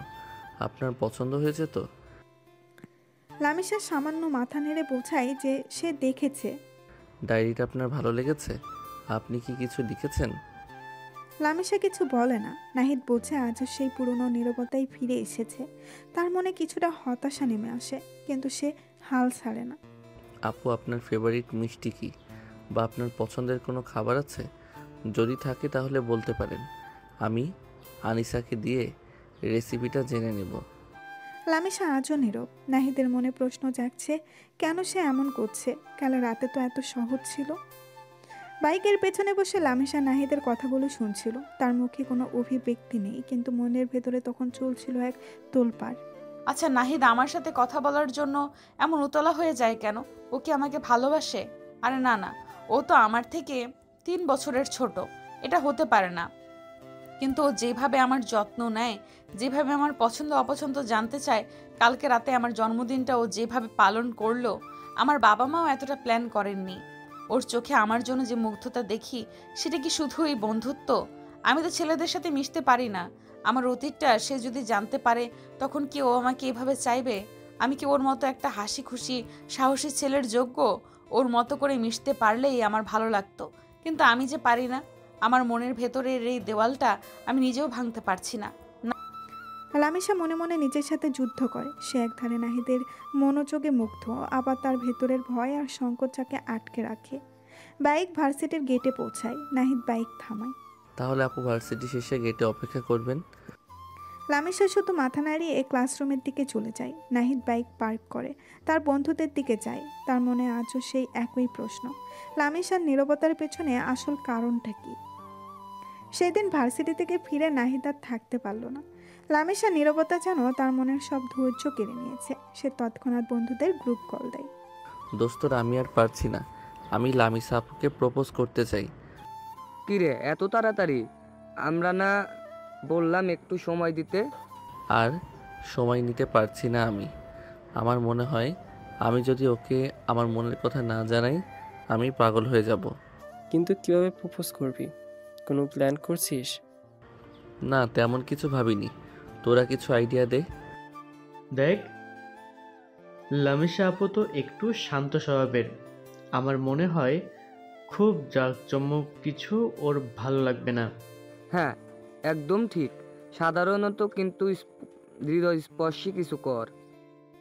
S1: আপনার পছন্দ হয়েছে তো?
S2: লামিশা সামান্য মাথা নেড়ে বোঝায় যে সে দেখেছে।
S1: ডায়েরিটা আপনার ভালো লেগেছে? আপনি কি কিছু লিখেছেন?
S2: লামিশা কিছু বলে না। নাহিদ বোঝে আজও সেই পুরনো নীরবতাই ফিরে এসেছে। তার মনে কিছুটা হতাশা নেমে আসে, কিন্তু সে হাল ছাড়ে না।
S1: আপু, আপনার ফেভারিট মিষ্টি কি, বা আপনার পছন্দের কোনো খাবার আছে? যদি থাকে তাহলে বলতে পারেন, আমি আনিসাকে দিয়ে রেসিপিটা জেনে নেব।
S2: লামিশা আজও নীরব। নাহিদের মনে প্রশ্ন জাগছে, কেন সে এমন করছে? কাল রাতে তো এত সহজ ছিল। বাইকের পেছনে বসে লামিশা নাহিদের কথাগুলো শুনছিল। তার মুখে কোনো অভিব্যক্তি নেই, কিন্তু মনের ভেতরে তখন চলছিল এক তোলপাড়।
S4: আচ্ছা নাহিদ আমার সাথে কথা বলার জন্য এমন উতলা হয়ে যায় কেন? ও কি আমাকে ভালোবাসে? আরে না না, ও তো আমার থেকে 3 বছরের ছোট, এটা হতে পারে না। কিন্তু ও যেভাবে আমার যত্ন নেয়, যেভাবে আমার পছন্দ অপছন্দ জানতে চায়, কালকে রাতে আমার জন্মদিনটা ও যেভাবে পালন করলো, আমার বাবা মাও এতটা প্ল্যান করেননি। ওর চোখে আমার জন্য যে মুগ্ধতা দেখি, সেটা কি শুধু এই বন্ধুত্ব? আমি তো ছেলেদের সাথে মিশতে পারি না। আমার অতীতটা সে যদি জানতে পারে, তখন কি ও আমাকে এভাবে চাইবে? আমি কি ওর মতো একটা হাসি খুশি সাহসী ছেলের যোগ্য? ওর মতো করে মিশতে পারলেই আমার ভালো লাগতো, কিন্তু আমি যে পারি না। আমার মনের ভেতরের এই দেওয়ালটা আমি নিজেও ভাঙতে পারছি না।
S2: লামিশা মনে মনে নিজের সাথে যুদ্ধ করে। সে একধারে নাহিদের মনোযোগে মুগ্ধ, আবার তার ভেতরের ভয় আর সংকোচাকে আটকে রাখে। বাইক ভার্সিটির গেটে পৌঁছায়। নাহিদ বাইক থামায়।
S1: তাহলে আপু ভার্সিটি শেষে গেটে অপেক্ষা করবেন।
S2: লামিশা শুধু মাথা নাড়িয়ে ক্লাসরুমের দিকে চলে যায়। নাহিদ বাইক পার্ক করে তার বন্ধুদের দিকে যায়। তার মনে আজও সেই একই প্রশ্ন, লামিশার নীরবতার পেছনে আসল কারণটা কি? সেদিন ভার্সিটি থেকে ফিরে নাহিদ আর থাকতে পারল না। লামিশা নীরবতা যেন তার মনের সব ধৈর্য কেড়ে নিয়েছে। সে তৎক্ষণাৎ বন্ধুদের গ্রুপ কল দেয়।
S1: দোস্তরা, আমি আর পারছি না। আমি লামিসা আপুকে প্রপোজ করতে চাই।
S5: কিরে এত তাড়াতাড়ি? আমরা না বললাম একটু সময় দিতে?
S1: আর সময় নিতে পারছি না আমি। আমার মনে হয় আমি যদি ওকে আমার মনের কথা না জানাই, আমি পাগল হয়ে যাব।
S7: কিন্তু কিভাবে প্রপোজ করবি? কোনো প্ল্যান করছিস?
S1: না, তেমন কিছু ভাবিনি। তোরা কিছু আইডিয়া দে।
S6: দেখ, লামিশা আপু তো একটু শান্ত স্বভাবের। আমার মনে হয় খুব জাঁকজমক কিছু ওর ভালো লাগবে না।
S5: হ্যাঁ, একদম ঠিক। সাধারণত কিন্তু হৃদয়স্পর্শী কিছু কর।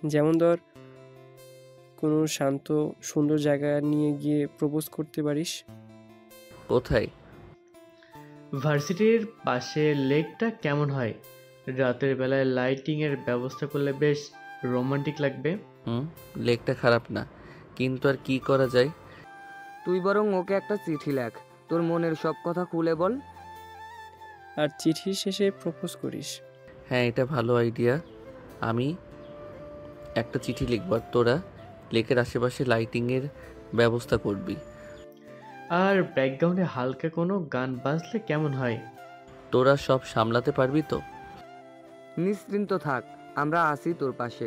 S7: যেমন ধর, কোনো শান্ত সুন্দর জায়গা নিয়ে গিয়ে প্রপোজ করতে পারিস।
S1: কোথায়?
S6: ভার্সিটির পাশে লেকটা কেমন হয়? রাতের বেলায় লাইটিংয়ের ব্যবস্থা করলে বেশ রোমান্টিক লাগবে।
S1: লেকটা খারাপ না, কিন্তু আর কি করা যায়?
S5: তুই বরং ওকে একটা চিঠি লেখ, তোর মনের সব কথা খুলে বল।
S7: আর চিঠি শেষে প্রপোজ করিস।
S1: হ্যাঁ, এটা ভালো আইডিয়া। আমি একটা চিঠি লিখব, আর তোরা লেকের আশেপাশে লাইটিংয়ের ব্যবস্থা করবি।
S6: আর ব্যাকগ্রাউন্ডে হালকা কোনো গান বাজলে কেমন হয়?
S1: তোরা সব সামলাতে পারবি তো?
S5: নিশ্চিন্ত থাক, আমরা আছি তোর পাশে।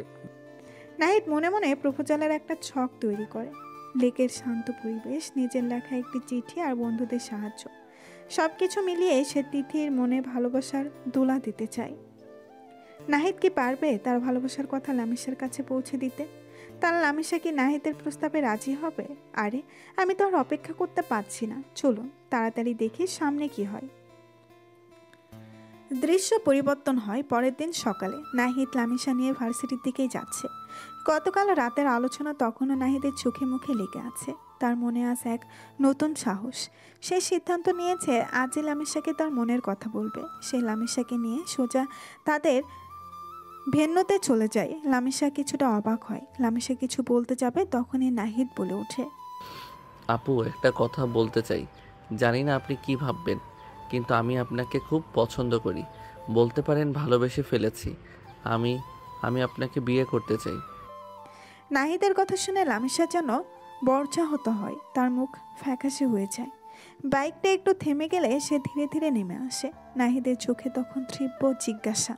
S2: নাহিদ মনে মনে প্রপোজালের একটা ছক তৈরি করে। লেকের শান্ত পরিবেশ, নিজের লেখা একটি চিঠি আর বন্ধুদের সাহায্য, সবকিছু মিলিয়ে সে তিথির মনে ভালোবাসার দোলা দিতে চায়। নাহিদ কি পারবে তার ভালোবাসার কথা লামিশার কাছে পৌঁছে দিতে? তার লামিশা কি নাহিদের প্রস্তাবে রাজি হবে? আরে, আমি তো আর অপেক্ষা করতে পারছি না। চলুন তাড়াতাড়ি দেখি সামনে কি হয়। দৃশ্য পরিবর্তন হয় পরের দিন সকালে। নাহিদ লামিশা নিয়ে ভার্সিটির দিকেই যাচ্ছে। গতকাল রাতের আলোচনা তখনও নাহিদের চোখে মুখে লেগে আছে। তার মনে আছে এক নতুন সাহস। সে সিদ্ধান্ত নিয়েছে আজই লামিশাকে তার মনের কথা বলবে। সে লামিশাকে নিয়ে সোজা তাদের ভেন্যুতে চলে যায়। লামিশা কিছুটা অবাক হয়। লামিশা কিছু বলতে যাবে, তখনই নাহিদ বলে ওঠে,
S1: আপু, একটা কথা বলতে চাই। জানি না আপনি কি ভাববেন, কিন্তু আমি আপনাকে খুব পছন্দ করি। বলতে পারেন ভালোবেসে ফেলেছি। আমি আমি আপনাকে বিয়ে করতে চাই।
S2: নাহিদের কথা শুনে লামিশা যেন বর্জাহত হয়। তার মুখ ফ্যাকাশে হয়ে যায়। বাইকটা একটু থেমে গেলে সে ধীরে ধীরে নেমে আসে। নাহিদের চোখে তখন তীব্র জিজ্ঞাসা,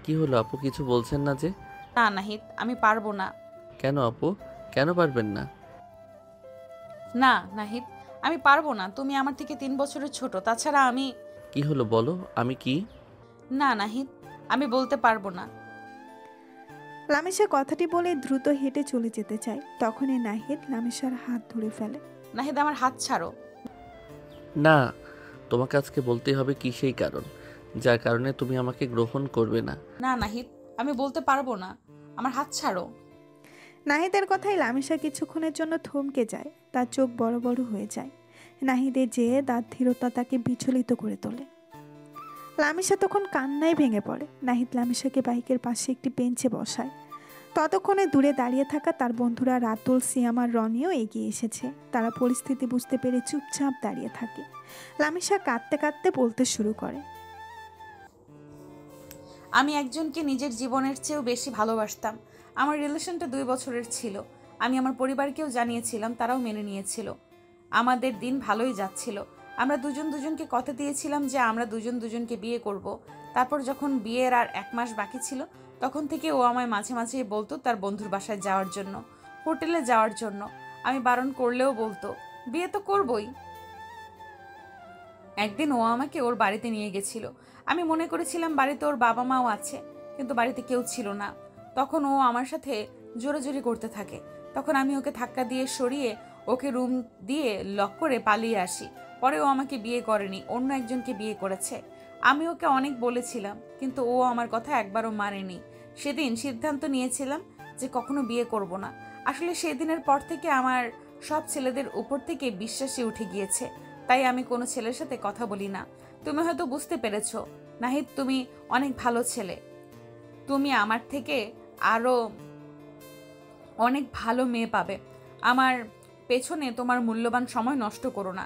S1: কি হলো আপু, কিছু বলছেন না যে?
S4: না নাহিদ, আমি পারবো না।
S1: কেন আপু, কেন পারবেন না?
S4: না নাহিদ, আমি পারবো না। তুমি আমার থেকে 3 বছরের ছোট। তাছাড়া আমি...
S1: কি হলো বলো, আমি কি?
S4: না নাহিদ, আমি বলতে পারবো না।
S2: লামিশা কথাটি বলে দ্রুত হেঁটে চলে যেতে চায়, তখনই নাহিদ লামিশার হাত ধরে ফেলে।
S4: নাহিদ, আমার হাত ছাড়ো।
S1: না, তোমাকে আজকে বলতেই হবে কি সেই কারণ যার কারণে তুমি আমাকে গ্রহণ করবে না।
S4: না নাহিদ, আমি বলতে পারবো না, আমার হাত ছাড়ো।
S2: নাহিদের কথায় লামিশা কিছুক্ষণের জন্য থমকে যায়, তার চোখ বড় বড় হয়ে যায়। নাহিদের যেয়ে তার ধীরতা তাকে বিচলিত করে তোলে। লামিশা তখন কান্নায় ভেঙে পড়ে। নাহিদ লামিশাকে বাইকের পাশে একটি বেঞ্চে বসায়। ততক্ষণে দূরে দাঁড়িয়ে থাকা তার বন্ধুরা রাতুল, সিয়াম আর রনিও এগিয়ে এসেছে। তারা পরিস্থিতি বুঝতে পেরে চুপচাপ দাঁড়িয়ে থাকে। লামিশা কাঁদতে কাঁদতে বলতে শুরু করে,
S4: আমি একজনকে নিজের জীবনের চেয়েও বেশি ভালোবাসতাম। আমার রিলেশনটা 2 বছরের ছিল। আমি আমার পরিবারকেও জানিয়েছিলাম, তারাও মেনে নিয়েছিল। আমাদের দিন ভালোই যাচ্ছিল। আমরা দুজনকে কথা দিয়েছিলাম যে আমরা দুজনকে বিয়ে করব। তারপর যখন বিয়ের আর 1 মাস বাকি ছিল, তখন থেকে ও আমায় মাঝে মাঝেই বলতো তার বন্ধুর বাসায় যাওয়ার জন্য, হোটেলে যাওয়ার জন্য। আমি বারণ করলেও বলতো বিয়ে তো করবই। একদিন ও আমাকে ওর বাড়িতে নিয়ে গেছিল। আমি মনে করেছিলাম বাড়িতে ওর বাবা মাও আছে, কিন্তু বাড়িতে কেউ ছিল না। তখন ও আমার সাথে জোরাজোরি করতে থাকে। তখন আমি ওকে ধাক্কা দিয়ে সরিয়ে ওকে রুম দিয়ে লক করে পালিয়ে আসি। পরে ও আমাকে বিয়ে করেনি, অন্য একজনকে বিয়ে করেছে। আমি ওকে অনেক বলেছিলাম, কিন্তু ও আমার কথা একবারও মানেনি। সেদিন সিদ্ধান্ত নিয়েছিলাম যে কখনো বিয়ে করব না। আসলে সেদিনের পর থেকে আমার সব ছেলেদের উপর থেকে বিশ্বাসই উঠে গিয়েছে। তাই আমি কোনো ছেলের সাথে কথা বলি না। তুমি হয়তো বুঝতে পেরেছো নাহিদ, তুমি অনেক ভালো ছেলে। তুমি আমার থেকে আরো অনেক ভালো মেয়ে পাবে। আমার পেছনে তোমার মূল্যবান সময় নষ্ট করো না।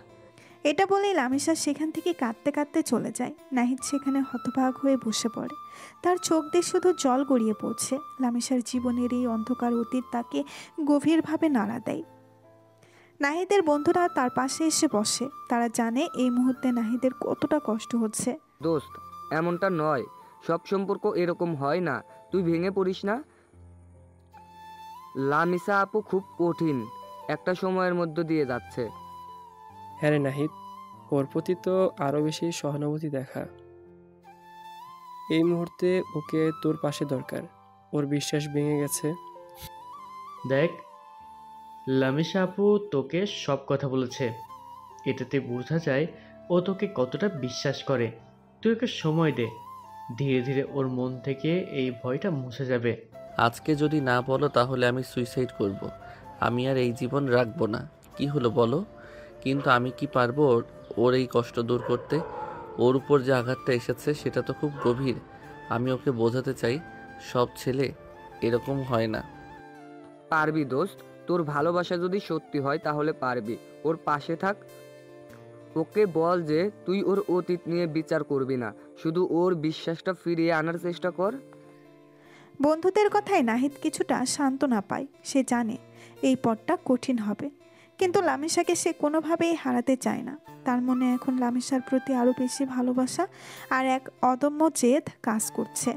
S2: এটা বলেই লামিশা সেখান থেকে কাঁদতে কাঁদতে চলে যায়। নাহিদ সেখানে হতবাক হয়ে বসে পড়ে। তার চোখ দিয়ে শুধু জল গড়িয়ে পড়ছে। লামিশার জীবনের এই অন্ধকার অতীত তাকে গভীরভাবে নাড়া দেয়। নাহিদের বন্ধুরা তার পাশে এসে বসে। তারা জানে এই মুহূর্তে নাহিদের কতটা কষ্ট হচ্ছে।
S5: দোস্ত, এমনটা নয়, সব সম্পর্ক এরকম হয় না, তুই ভেঙে পড়িস না। লামিসা আপু খুব কঠিন একটা সময়ের মধ্য দিয়ে যাচ্ছে।
S7: হ্যাঁ রে নাহিদ, ওর প্রতি তো আরও বেশি সহানুভূতি দেখা। এই মুহূর্তে ওকে তোর পাশে দরকার। ওর বিশ্বাস ভেঙে গেছে।
S6: দেখ, লামিশা আপু তোকে সব কথা বলেছে, এটাতে বোঝা যায় ও তোকে কতটা বিশ্বাস করে। তুই ওকে সময় দে, ধীরে ধীরে ওর মন থেকে এই ভয়টা মুছে যাবে।
S1: আজকে যদি না বলো তাহলে আমি সুইসাইড করব। আমি আর এই জীবন রাখবো না। কি হলো বলো? কিন্তু আমি কি পারবো ওর এই কষ্ট দূর করতে? ওর উপর যে আঘাতটা এসেছে সেটা তো খুব গভীর। আমি ওকে বোঝাতে চাই সব ছেলে এরকম হয় না।
S5: পারবি দোস্ত, তোর ভালোবাসা যদি সত্যি হয় তাহলে পারবি। ওর পাশে থাক, ওকে বল যে তুই ওর অতীত নিয়ে বিচার করবি না, শুধু ওর বিশ্বাসটা ফিরিয়ে আনার চেষ্টা কর।
S2: বন্ধুদের কথায় নাহিদ কিছুটা সান্ত্বনা পায়। সে জানে এই পথটা কঠিন হবে, কিন্তু লামিশাকে সে কোনোভাবেই হারাতে চায় না। তার মনে এখন লামিশার প্রতি আরও বেশি ভালোবাসা আর এক অদম্য জেদ কাজ করছে।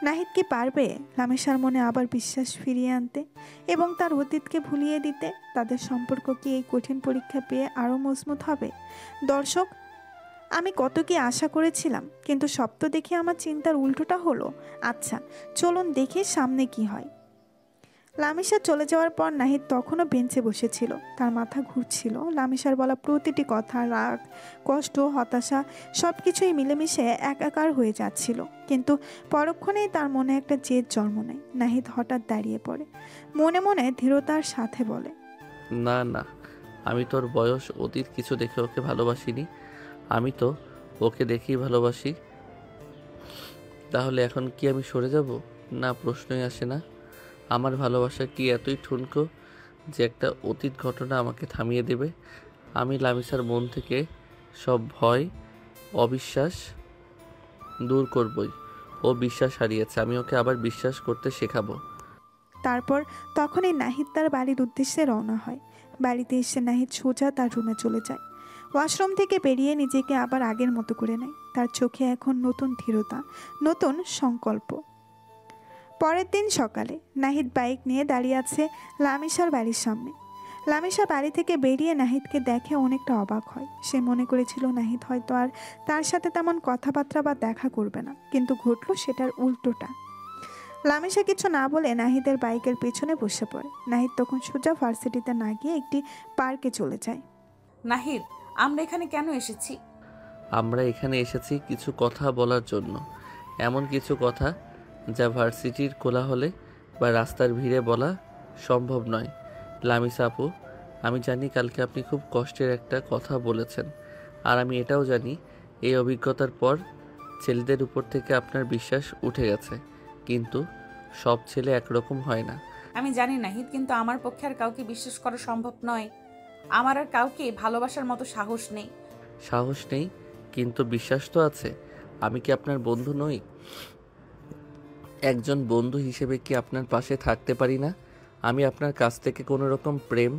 S2: নাহিদ কি পারবে লামিশার মনে আবার বিশ্বাস ফিরিয়ে আনতে এবং তার অতীতকে ভুলিয়ে দিতে? তাদের সম্পর্ক কি এই কঠিন পরীক্ষা পেয়ে আরও মজবুত হবে? দর্শক, আমি কত কি আশা করেছিলাম, কিন্তু সব তো দেখে আমার চিন্তার উল্টোটা হলো। আচ্ছা, চলুন দেখি সামনে কি হয়। লামিশা চলে যাওয়ার পর নাহিদ তখনও বেঞ্চে বসেছিল। তার মাথা ঘুরছিল। লামিশার বলা প্রতিটি কথা, রাগ, কষ্ট, হতাশা সব কিছুই মিলেমিশে একাকার হয়ে যাচ্ছিল। কিন্তু পরক্ষণেই তার মনে একটা জেদ জন্ম নেয়। নাহিদ হঠাৎ দাঁড়িয়ে পড়ে, মনে মনে দৃঢ়তার সাথে বলে,
S1: না না, আমি তোর বয়স অতীত কিছু দেখে ওকে ভালোবাসিনি। আমি তো ওকে দেখেই ভালোবাসি। তাহলে এখন কি আমি সরে যাব? না, প্রশ্নই আসে না। আমার ভালোবাসা কি এতই ঠুনকো যে একটা অতীত ঘটনা আমাকে থামিয়ে দেবে? আমি লামিসার মন থেকে সব ভয়, অবিশ্বাস দূর করবই। ও বিশ্বাস হারিয়েছে, আমি ওকে আবার বিশ্বাস করতে শেখাবো।
S2: তারপর তখনই নাহিদ তার বাড়ির উদ্দেশ্যে রওনা হয়। বাড়িতে এসে নাহিদ সোজা তার রুমে চলে যায়। ওয়াশরুম থেকে বেরিয়ে নিজেকে আবার আগের মতো করে নেয়। তার চোখে এখন নতুন দৃঢ়তা, নতুন সংকল্প। পরের দিন সকালে নাহিদ বাইক নিয়ে দাঁড়িয়ে আছে লামিশার বাড়ির সামনে। লামিশা বাড়ি থেকে বেরিয়ে নাহিদকে দেখে অনেকটা অবাক হয়। সে মনে করেছিল নাহিদ হয়তো আর তার সাথে তেমন কথাবার্তা বা দেখা করবে না, কিন্তু ঘটলো সেটার উল্টোটা। লামিশা কিছু না বলে নাহিদের বাইকের পেছনে বসে পড়ে। নাহিদ তখন সোজা ভার্সিটিতে না গিয়ে একটি পার্কে চলে যায়।
S4: নাহিদ, আমরা এখানে কেন এসেছি?
S1: আমরা এখানে এসেছি কিছু কথা বলার জন্য, এমন কিছু কথা যা ভার্সিটির কোলাহলে বা রাস্তার ভিড়ে বলা সম্ভব নয়। লামিসা আপু, আমি জানি কালকে আপনি খুব কষ্টের একটা কথা বলেছেন, আর আমি এটাও জানি এই অভিজ্ঞতার পর ছেলেদের উপর থেকে আপনার বিশ্বাস উঠে গেছে, কিন্তু সব ছেলে একরকম হয় না।
S4: আমি জানি নাহিদ, কিন্তু আমার পক্ষে আর কাউকে বিশ্বাস করা সম্ভব নয়। আমার আর কাউকে ভালোবাসার মতো সাহস নেই।
S1: সাহস নেই, কিন্তু বিশ্বাস তো আছে। আমি কি আপনার বন্ধু নই? একজন বন্ধু হিসেবে কি আপনার পাশে থাকতে পারি না? আমি আপনার কাছ থেকে কোনো রকম প্রেম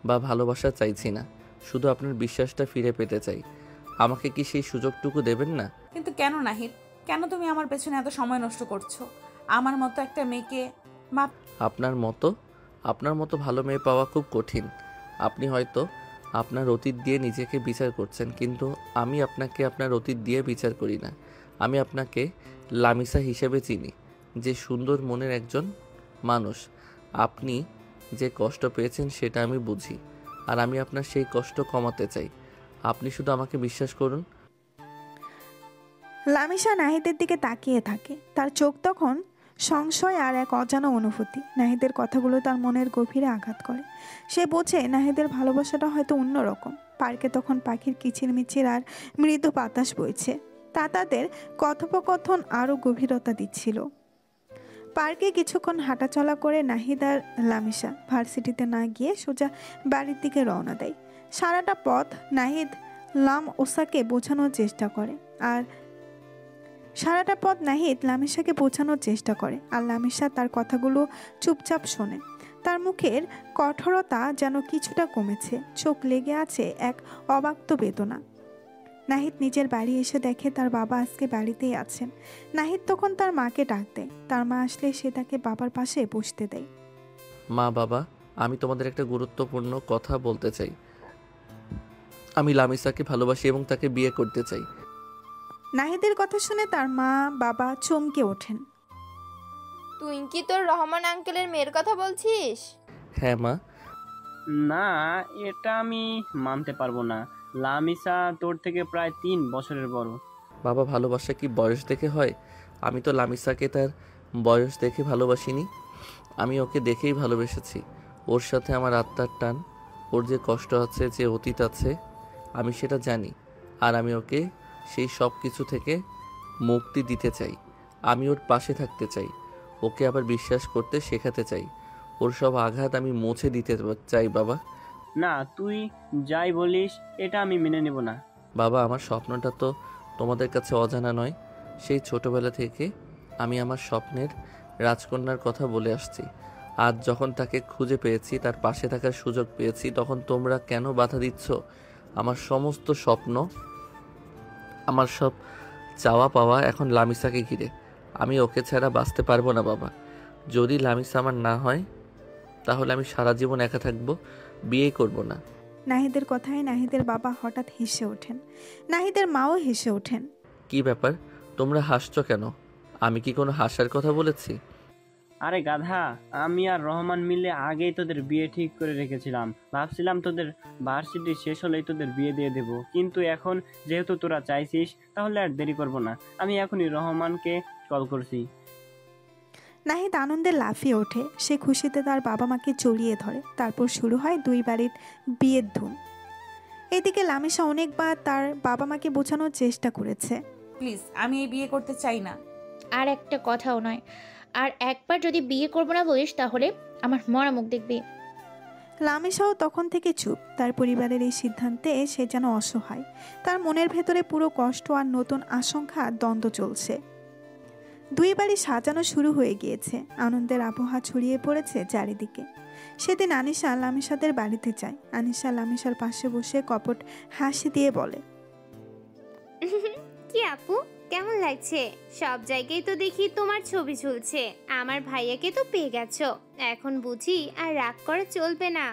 S1: বা ভালোবাসা চাইছি না, শুধু আপনার বিশ্বাসটা ফিরে পেতে চাই। আমাকে কি সেই সুযোগটুকু দেবেন না?
S4: কিন্তু কেন নাহিদ? কেন তুমি আমার পেছনে এত সময় নষ্ট করছো? আমার মতো একটা মেয়েকে মাপ।
S1: আপনার মতো ভালো মেয়ে পাওয়া খুব কঠিন। আপনি হয়তো আপনার অতীত দিয়ে নিজেকে বিচার করছেন, কিন্তু আমি আপনাকে আপনার অতীত দিয়ে বিচার করি না। আমি আপনাকে লামিসা হিসেবে চিনি, যে সুন্দর মনের একজন মানুষ। আপনি যে কষ্ট পেয়েছেন সেটা আমি বুঝি, আর আমি আপনার সেই কষ্ট কমাতে চাই। আপনি শুধু আমাকে বিশ্বাস করুন।
S2: লামিশা নাহিদের দিকে তাকিয়ে থাকে। তার চোখ তখন সংশয় আর এক অজানা অনুভূতি। নাহিদের কথাগুলো তার মনের গভীরে আঘাত করে। সে বোঝে নাহিদের ভালোবাসাটা হয়তো অন্যরকম। পার্কে তখন পাখির কিচিরমিচির আর মৃদু বাতাস বইছে, তা তাদের কথোপকথন আরও গভীরতা দিচ্ছিল। পার্কে কিছুক্ষণ হাঁটাচলা করে নাহিদ আর লামিশা ভার্সিটিতে না গিয়ে সোজা বাড়ির দিকে রওনা দেয়। সারাটা পথ নাহিদ লামিশাকে বোঝানোর চেষ্টা করে, আর লামিশা তার কথাগুলো চুপচাপ শোনে। তার মুখের কঠোরতা যেন কিছুটা কমেছে, চোখ লেগে আছে এক অব্যক্ত বেদনা। নাহিদ নিজের বাড়ি এসে দেখে তার বাবা আজকে বাড়িতেই আছেন। নাহিদ তখন তার মাকে ডাক দেয়। তার মা আসলে সে তাকে বাবার পাশে বসতে দেয়।
S1: মা, বাবা, আমি তোমাদের একটা গুরুত্বপূর্ণ কথা বলতে চাই। আমি লামিসাকে ভালোবাসি এবং তাকে বিয়ে করতে চাই।
S2: নাহিদের কথা শুনে তার মা বাবা চমকে ওঠেন।
S8: তুই কি তোর রহমান আঙ্কেলের মেয়ের কথা বলছিস?
S1: হ্যাঁ মা।
S10: না, এটা আমি মানতে পারবো না। লামিসা তোর থেকে প্রায় 3 বছরের বড়।
S1: বাবা, ভালোবাসা কি বয়স দেখে হয়? আমি তো লামিসাকে তার বয়স দেখে ভালোবাসিনি, আমি ওকে দেখেই ভালোবেসেছি। ওর সাথে আমার আত্মার টান। ওর যে কষ্ট আছে, যে অতীত আছে, আমি সেটা জানি, আর আমি ওকে সেই সব কিছু থেকে মুক্তি দিতে চাই। আমি ওর পাশে থাকতে চাই, ওকে আবার বিশ্বাস করতে শেখাতে চাই। ওর সব আঘাত আমি মুছে দিতে চাই বাবা।
S10: না, তুই যাই বলিস এটা আমি মেনে নেব না।
S1: বাবা, আমার স্বপ্নটা তো তোমাদের কাছে অজানা নয়। সেই ছোটবেলা থেকে আমি আমার স্বপ্নের রাজকন্যার কথা বলে আসছি। আজ যখন তাকে খুঁজে পেয়েছি, তার পাশে থাকার সুযোগ পেয়েছি, তখন তোমরা কেন বাধা দিচ্ছ? আমার সমস্ত স্বপ্ন, আমার সব চাওয়া পাওয়া এখন লামিসাকে ঘিরে। আমি ওকে ছাড়া বাঁচতে পারবো না বাবা। যদি লামিসা আমার না হয়, তাহলে আমি সারা জীবন একা থাকবো, বিয়ে করব না।
S2: নাহিদের কথায় নাহিদের বাবা হঠাৎ হেসে ওঠেন। নাহিদের মাও হেসে ওঠেন।
S1: কি ব্যাপার, তোমরা হাসছো কেন? আমি কি কোনো হাসার কথা বলেছি?
S10: আরে গাধা, আমি আর রহমান মিলে আগেই তোদের বিয়ে ঠিক করে রেখেছিলাম। ভাবছিলাম তোদের ভার্সিটি শেষ হলেই তোদের বিয়ে দিয়ে দেব, কিন্তু এখন যেহেতু তোরা চাইছিস, তাহলে আর দেরি করব না। আমি এখনই রহমানকে কল করছি।
S2: নাহিদ আনন্দে লাফিয়ে ওঠে। সে খুশিতে তার বাবা মাকে জড়িয়ে ধরে। তারপর শুরু হয় দুই বাড়ির বিয়ের ধুম। এদিকে লামিশা অনেকবার তার বাবা মাকে বোঝানোর চেষ্টা করেছে।
S4: প্লিজ, আমি এই বিয়ে করতে চাই না।
S11: আর একটা কথাও নয়, আর একবার যদি বিয়ে করবো না বলিস তাহলে আমার মরা মুখ দেখবি।
S2: লামিশাও তখন থেকে চুপ। তার পরিবারের এই সিদ্ধান্তে সে যেন অসহায়। তার মনের ভেতরে পুরো কষ্ট আর নতুন আশঙ্কা দ্বন্দ্ব চলছে। দুই বাড়ি সাজানো শুরু হয়ে গিয়েছে। আনন্দের আবহাওয়া ছড়িয়ে পড়েছে চারিদিকে। সেদিন আনিশা লামিশাদের বাড়িতে যায়। আনিশা লামিশার পাশে বসে কপট হাসি দিয়ে বলে,
S9: কি আপু, কেমন লাগছে? সব জায়গায় তো দেখি তোমার ছবি ঝুলছে। আমার ভাইয়াকে তো পেয়ে গেছো, এখন বুঝি আর রাগ করা চলবে না।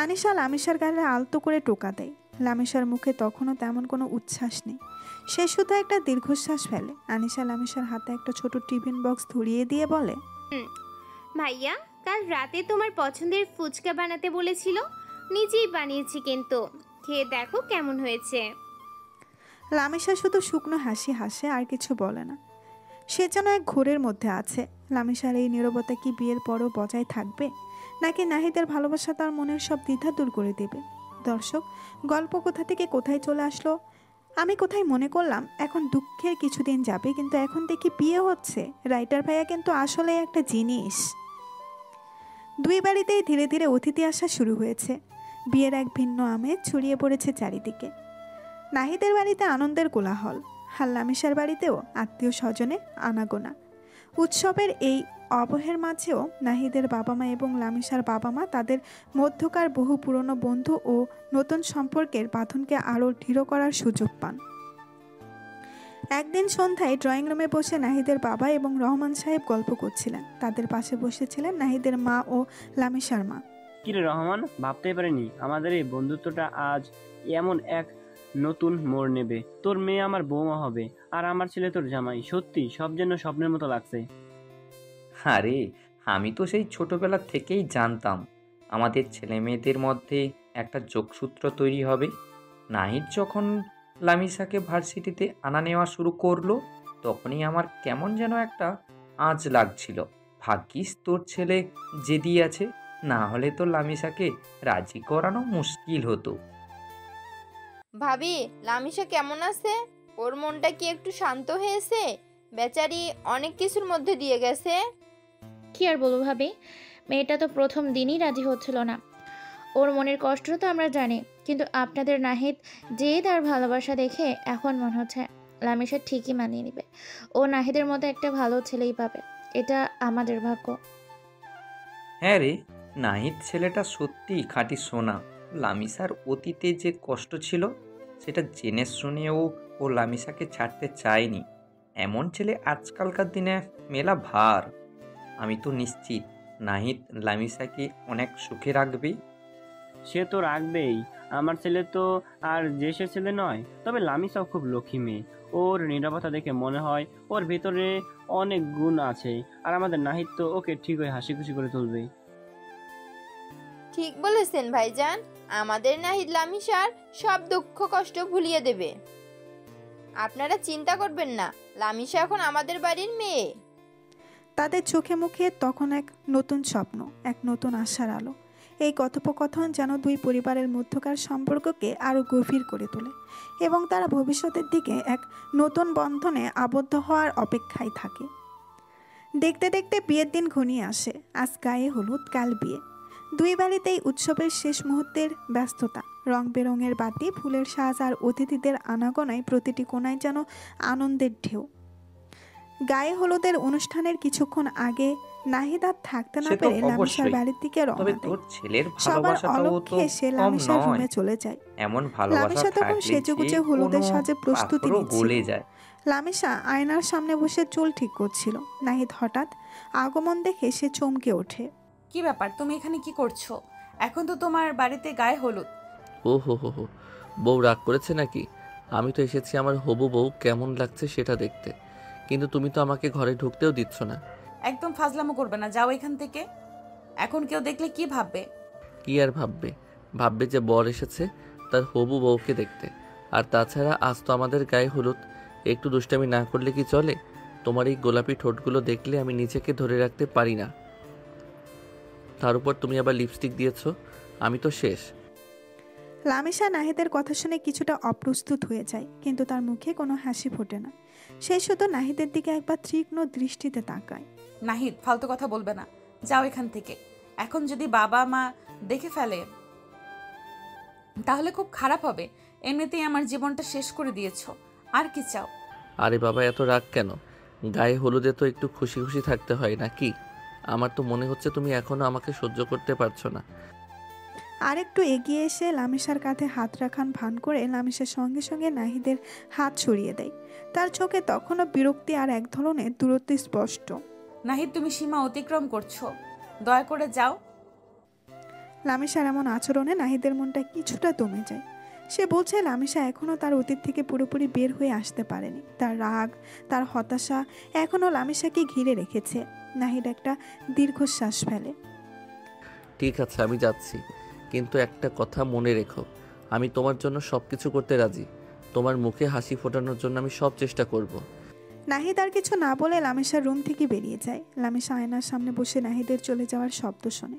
S2: আনিশা লামিশার গালে আলতো করে টোকা দেয়। লামিশার মুখে তখনও তেমন কোনো উচ্ছ্বাস নেই, সে শুধু একটা দীর্ঘশ্বাস ফেলে। আনিশা লামিশার হাতে একটা ছোট টিফিন বক্স ধরিয়ে দিয়ে বলে,
S9: ভাইয়া কাল রাতে তোমার পছন্দের ফুচকা বানাতে বলেছিল, নিজেই বানিয়েছি, কিন্তু খেয়ে দেখো কেমন হয়েছে।
S2: লামিশা শুধু শুকনো হাসি হাসে, আর কিছু বলে না। সে যেন এক ঘোরের মধ্যে আছে। লামিশার এই নীরবতা কি বিয়ের পরও বজায় থাকবে, নাকি নাহিদের ভালোবাসা তার মনের সব দ্বিধা দূর করে দেবে? দর্শক, গল্প কোথা থেকে কোথায় চলে আসলো, আমি কোথায় মনে করলাম এখন দুঃখের কিছুদিন যাবে, কিন্তু এখন দেখি বিয়ে হচ্ছে। রাইটার ভাইয়া কিন্তু আসলে একটা জিনিস। দুই বাড়িতেই ধীরে ধীরে অতিথি আসা শুরু হয়েছে। বিয়ের এক ভিন্ন আমেজ ছড়িয়ে পড়েছে চারিদিকে। নাহিদের বাড়িতে আনন্দের কোলাহল, আর লামিশার বাড়িতেও আত্মীয় স্বজনে আনাগোনা। উৎসবের এই অবহের মাঝেও নাহিদের বাবা মা এবং লামিশার বাবা মা তাদের মধ্যকার বহু পুরনো বন্ধু ও নতুন সম্পর্কের বাঁধনকে আরও দৃঢ় করার সুযোগ পান। একদিন সন্ধ্যায় ড্রয়িং রুমে বসে নাহিদের বাবা এবং রহমান সাহেব গল্প করছিলেন। তাদের পাশে বসেছিলেন নাহিদের মা ও লামিশার মা।
S10: কিরে রহমান, ভাবতেই পারিনি আমাদের এই বন্ধুত্বটা আজ এমন এক নতুন মোড় নেবে। তোর মেয়ে আমার বৌমা হবে, আর আমার ছেলে তোর জামাই। সত্যি সব যেন স্বপ্নের মতো লাগছে।
S13: আরে আমি তো সেই ছোটবেলা থেকেই জানতাম আমাদের ছেলে মেয়েদের মধ্যে একটা যোগসূত্র তৈরি হবে। নাহিদ যখন লামিসাকে ভার্সিটিতে আনা নেওয়া শুরু করলো, তখনই আমার কেমন যেন একটা আঁচ লাগছিল। ভাগ্যিস তোর ছেলে জেদি আছে, না হলে তো লামিসাকে রাজি করানো মুশকিল হতো।
S8: ভাবি, লামিশা কেমন আছে? ওর মনটা কি একটু শান্ত হয়েছে? বেচারি অনেক কিছুর মধ্যে দিয়ে গেছে।
S11: কি আর বলবো ভাবি, মেয়েটা তো প্রথম দিনই রাজি হচ্ছিল না। ওর মনের কষ্ট তো আমরা জানি, কিন্তু আপনাদের নাহিদ যে তার ভালোবাসা দেখে এখন মনে হচ্ছে লামিশা ঠিকই মানিয়ে নেবে। ও নাহিদের মতো একটা ভালো ছেলেই পাবে, এটা আমাদের ভাগ্য।
S13: হ্যাঁ রে, নাহিদ ছেলেটা সত্যি খাঁটি সোনা। লামিসার অতীতে যে কষ্ট ছিল সেটা জেনে শুনেও ও লামিসাকে ছাড়তে চায়নি। এমন ছেলে আজকালকার দিনে মেলা ভার। আমি তো নিশ্চিত নাহিদ লামিসাকে অনেক সুখে রাখবে।
S10: সে তো রাখবেই, আমার ছেলে তো আর যে সে ছেলে নয়। তবে লামিসাও খুব লক্ষ্মী মেয়ে। ওর নীরবতা দেখে মনে হয় ওর ভেতরে অনেক গুণ আছে। আর আমাদের নাহিদ তো ওকে ঠিকই হাসি খুশি করে তুলবে।
S8: ঠিক বলেছেন ভাইজান, আমাদের নাহিদ লামিশার সব দুঃখ কষ্ট ভুলিয়ে দেবে। আপনারা চিন্তা করবেন না, লামিশা এখন আমাদের বাড়ির মেয়ে।
S2: তাদের চোখে মুখে তখন এক নতুন স্বপ্ন, এক নতুন আশার আলো। এই কথোপকথন যেন দুই পরিবারের মধ্যকার সম্পর্ককে আরও গভীর করে তোলে এবং তারা ভবিষ্যতের দিকে এক নতুন বন্ধনে আবদ্ধ হওয়ার অপেক্ষায় থাকে। দেখতে দেখতে বিয়ের দিন ঘনিয়ে আসে। আজ গায়ে হলুদ, কাল বিয়ে। দুই বাড়িতেই উৎসবের শেষ মুহূর্তের ব্যস্ততা। রং বেরঙের বাতি, ফুলের সাজ আর অতিথিদের আনাগোনায় প্রতিটি কোণায় যেন আনন্দের ঢেউ। গায়ে হলুদের অনুষ্ঠানের কিছুক্ষণ আগে নাহিদ আর থাকতে না পেরে লামিশার বাড়ির দিকে রওনা দেয়। সবার অলক্ষ্যে এসে লামিশার রুমে চলে যায়। লামিশা তখন সেজেগুজে হলুদের সাজে প্রস্তুতি নিচ্ছিল। লামিশা আয়নার সামনে বসে চুল ঠিক করছিল। নাহিদ হঠাৎ আগমন দেখে সে চমকে ওঠে।
S4: কি ব্যাপার, তুমি এখানে কি করছো? এখন তো তোমার বাড়িতে গায়ে হলুদ।
S1: ও হো হো হো, বউ রাগ করেছে নাকি? আমি তো এসেছি আমার হবু বউ কেমন লাগছে সেটা দেখতে, কিন্তু তুমি তো আমাকে ঘরে ঢুকতেও দিচ্ছ না।
S4: একদম ফাজলামো করবে না, যাও এখান থেকে। এখন কেউ দেখলে কি ভাববে?
S1: কি আর ভাববে? ভাববে যে বর এসেছে তার হবু বউকে দেখতে। আর তাছাড়া আজ তো আমাদের গায়ে হলুদ, একটু দুষ্টামি না করলে কি চলে? তোমার এই গোলাপি ঠোঁটগুলো দেখলে আমি নিজেকে ধরে রাখতে পারি না। তার উপর তুমি আবার লিপস্টিক দিয়েছো, আমি তো শেষ।
S2: লামিশা নাহিদের কথা শুনে কিছুটা অপ্রস্তুত হয়ে যায়, কিন্তু তার মুখে কোনো হাসি ফোটে না। সে শুধু নাহিদের দিকে একবার তীক্ষ্ণ দৃষ্টিতে তাকায়।
S4: নাহিদ, ফালতু কথা বলবে না, যাও এখান থেকে। এখন যদি বাবা মা দেখে ফেলে তাহলে খুব খারাপ হবে। এমনিতেই আমার জীবনটা শেষ করে দিয়েছো, আর কি চাও?
S1: আরে বাবা, এত রাগ কেন? গায়ে হলুদে তো একটু খুশি খুশি থাকতে হয় নাকি? আমার তো মনে হচ্ছে তুমি এখনো আমাকে সহ্য করতে পারছো না।
S2: আর একটু এগিয়ে এসে লামিশার কাঁধে হাত রাখান ভান করে লামিশার সঙ্গে সঙ্গে নাহিদের হাত সরিয়ে দেয়। তার চোখে তখনও বিরক্তি আর এক ধরনের দূরত্ব স্পষ্ট।
S4: নাহিদ, তুমি সীমা অতিক্রম করছো, দয়া করে যাও।
S2: লামিসার এমন আচরণে নাহিদের মনটা কিছুটা দমে যায়। সে বলছে লামিসা এখনও তার অতীত থেকে পুরোপুরি বের হয়ে আসতে পারেনি। তার রাগ, তার হতাশা এখনও লামিসাকে ঘিরে রেখেছে। নাহিদ একটা দীর্ঘশ্বাস ফেলে।
S1: ঠিক আছে, আমি যাচ্ছি, কিন্তু একটা কথা মনে রেখো, আমি তোমার জন্য সব কিছু করতে রাজি। তোমার মুখে হাসি ফোটানোর জন্য আমি সব চেষ্টা করব।
S2: নাহিদ আর কিছু না বলে লামিসার রুম থেকে বেরিয়ে যায়। লামিসা আয়নার সামনে বসে নাহিদের চলে যাওয়ার শব্দ শোনে,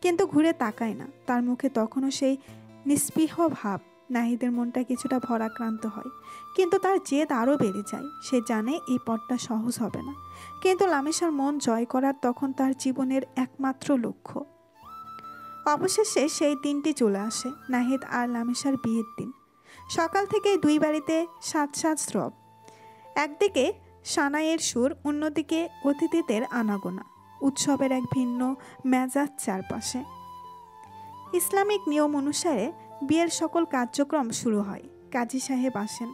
S2: কিন্তু ঘুরে তাকায় না। তার মুখে তখনও সেই নিস্পৃহ ভাব। নাহিদের মনটা কিছুটা ভরাক্রান্ত হয়, কিন্তু তার জেদ আরও বেড়ে যায়। সে জানে এই পথটা সহজ হবে না, কিন্তু লামিসার মন জয় করার তখন তার জীবনের একমাত্র লক্ষ্য। অবশেষে সেই দিনটি চলে আসে, নাহিদ আর লামিসার বিয়ের দিন। সকাল থেকেই দুই বাড়িতে সাজ সাজ রব। একদিকে সানাইয়ের সুর, অন্যদিকে অতিথিদের আনাগোনা। উৎসবের এক ভিন্ন মেজাজ চারপাশে। ইসলামিক নিয়ম অনুসারে বিয়ের সকল কার্যক্রম শুরু হয়। কাজী সাহেব আসেন,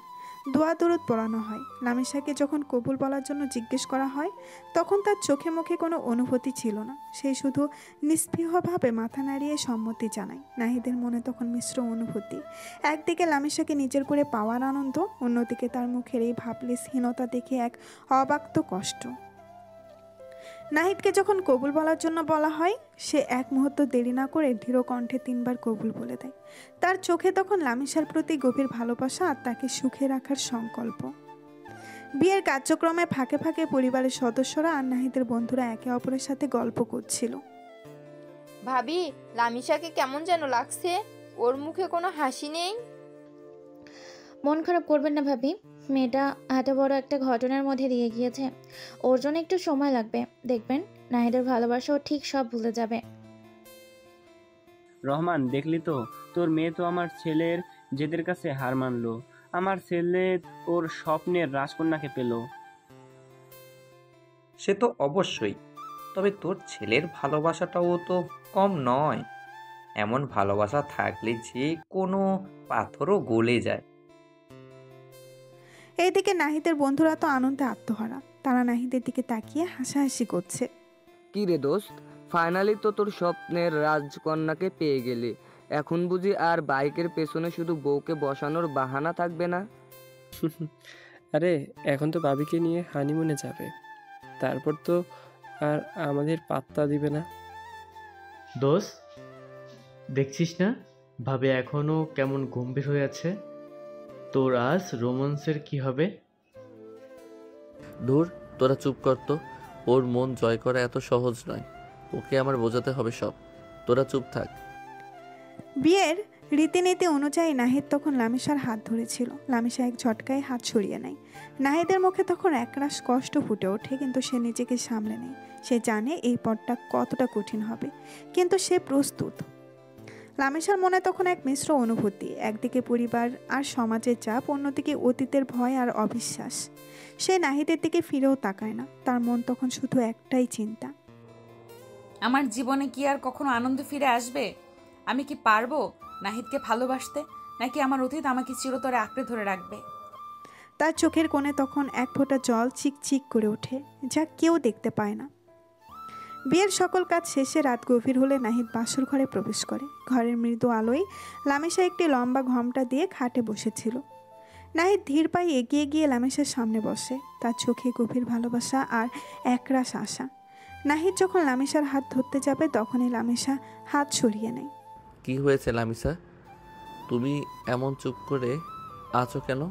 S2: দোয়া দরুদ পড়ানো হয়। লামিসাকে যখন কবুল বলার জন্য জিজ্ঞেস করা হয়, তখন তার চোখে মুখে কোনো অনুভূতি ছিল না। সে শুধু নিস্পৃহভাবে মাথা নাড়িয়ে সম্মতি জানায়। নাহিদের মনে তখন মিশ্র অনুভূতি। একদিকে লামিসাকে নিজের করে পাওয়ার আনন্দ, অন্যদিকে তার মুখের এই ভাবলেসহীনতা দেখে এক অবাক্ত কষ্ট। নাহিদকে যখন কবুল বলার জন্য বলা হয়, সে এক মুহূর্ত দেরি না করে দৃঢ় কণ্ঠে 3 বার কবুল বলে দেয়। তার চোখে তখন লামিসার প্রতি গভীর ভালোবাসা আর তাকে সুখে রাখার সংকল্প। বিয়ের কার্যক্রমে ফাঁকে ফাঁকে পরিবারের সদস্যরা আর নাহিদের বন্ধুরা একে অপরের সাথে গল্প করছিল।
S8: ভাবি, লামিসাকে কেমন যেন লাগছে, ওর মুখে কোনো হাসি নেই।
S11: মন খারাপ করবেন না ভাবি, মেয়েটা এত বড় একটা ঘটনার মধ্যে দিয়ে গিয়েছে। ওর জন্য একটু সময় লাগবে, দেখবেন নাহিদের ভালোবাসা ও ঠিক সব ভুলে যাবে।
S10: রহমান, দেখলি তো, তোর মেয়ে তো আমার ছেলের জেদের কাছে হার মানলো। আমার ছেলে ওর স্বপ্নের রাজকন্যাকে পেল।
S13: সে তো অবশ্যই, তবে তোর ছেলের ভালোবাসাটাও তো কম নয়। এমন ভালোবাসা থাকলে যে কোনো পাথরও গলে যায়।
S2: এইদিকে নাহিদের বন্ধুরা তো আনন্দে আত্মহারা। তারা নাহিদের দিকে তাকিয়ে হাসাহাসি করছে।
S5: কি রে দোস্ত, ফাইনালি তো তোর স্বপ্নের রাজকন্যাকে পেয়ে গেলি। এখন বুঝি আর বাইকের পেছনে শুধু বউকে বসানোর বাহানা থাকবে না?
S7: আরে এখন তো ভাবিকে নিয়ে হানিমুনে যাবে, তারপর তো আর আমাদের পাত্তা দিবে না।
S6: দোস্ত, দেখছিস না ভাবে এখনো কেমন গম্ভীর হয়ে আছে? তোর আজ রোমান্সের কি হবে?
S1: দূর, তোরা চুপ কর তো। ওর মন জয় করা এত সহজ নয়, ওকে আমার বোঝাতে হবে সব। তোরা চুপ থাক।
S2: বিয়ের রীতিনীতি অনুযায়ী নাহিদ তখন লামিসার হাত ধরেছিল। লামিসা এক ঝটকায় হাত সরিয়ে নেয়। নাহিদের মুখে তখন একরাশ কষ্ট ফুটে ওঠে, কিন্তু সে নিজেকে সামলে নেয়। সে জানে এই পথটা কতটা কঠিন হবে, কিন্তু সে প্রস্তুত। লামিসার মনে তখন এক মিশ্র অনুভূতি। একদিকে পরিবার আর সমাজের চাপ, অন্যদিকে অতীতের ভয় আর অবিশ্বাস। সে নাহিদের দিকে ফিরেও তাকায় না। তার মন তখন শুধু একটাই চিন্তা,
S4: আমার জীবনে কি আর কখনো আনন্দ ফিরে আসবে? আমি কি পারবো নাহিদকে ভালোবাসতে, নাকি আমার অতীত আমাকে চিরতরে আঁকড়ে ধরে রাখবে?
S2: তার চোখের কোণে তখন এক ফোঁটা জল চিকচিক করে ওঠে, যা কেউ দেখতে পায় না। বিয়ের সকল কাজ শেষে রাত গভীর হলে নাহিদ বাসর ঘরে প্রবেশ করে। ঘরের মৃদু আলোয় লামিসা একটি লম্বা ঘোমটা দিয়ে খাটে বসেছিল। নাহিদ ধীর পায়ে এগিয়ে গিয়ে লামিসার সামনে বসে। তার চোখে গভীর ভালোবাসা আর একরাশ আশা। নাহিদ যখন লামিসার হাত ধরতে যাবে, তখনই লামিসা হাত সরিয়ে নেয়।
S1: কি হয়েছে লামিসা, তুমি এমন চুপ করে আছো কেন?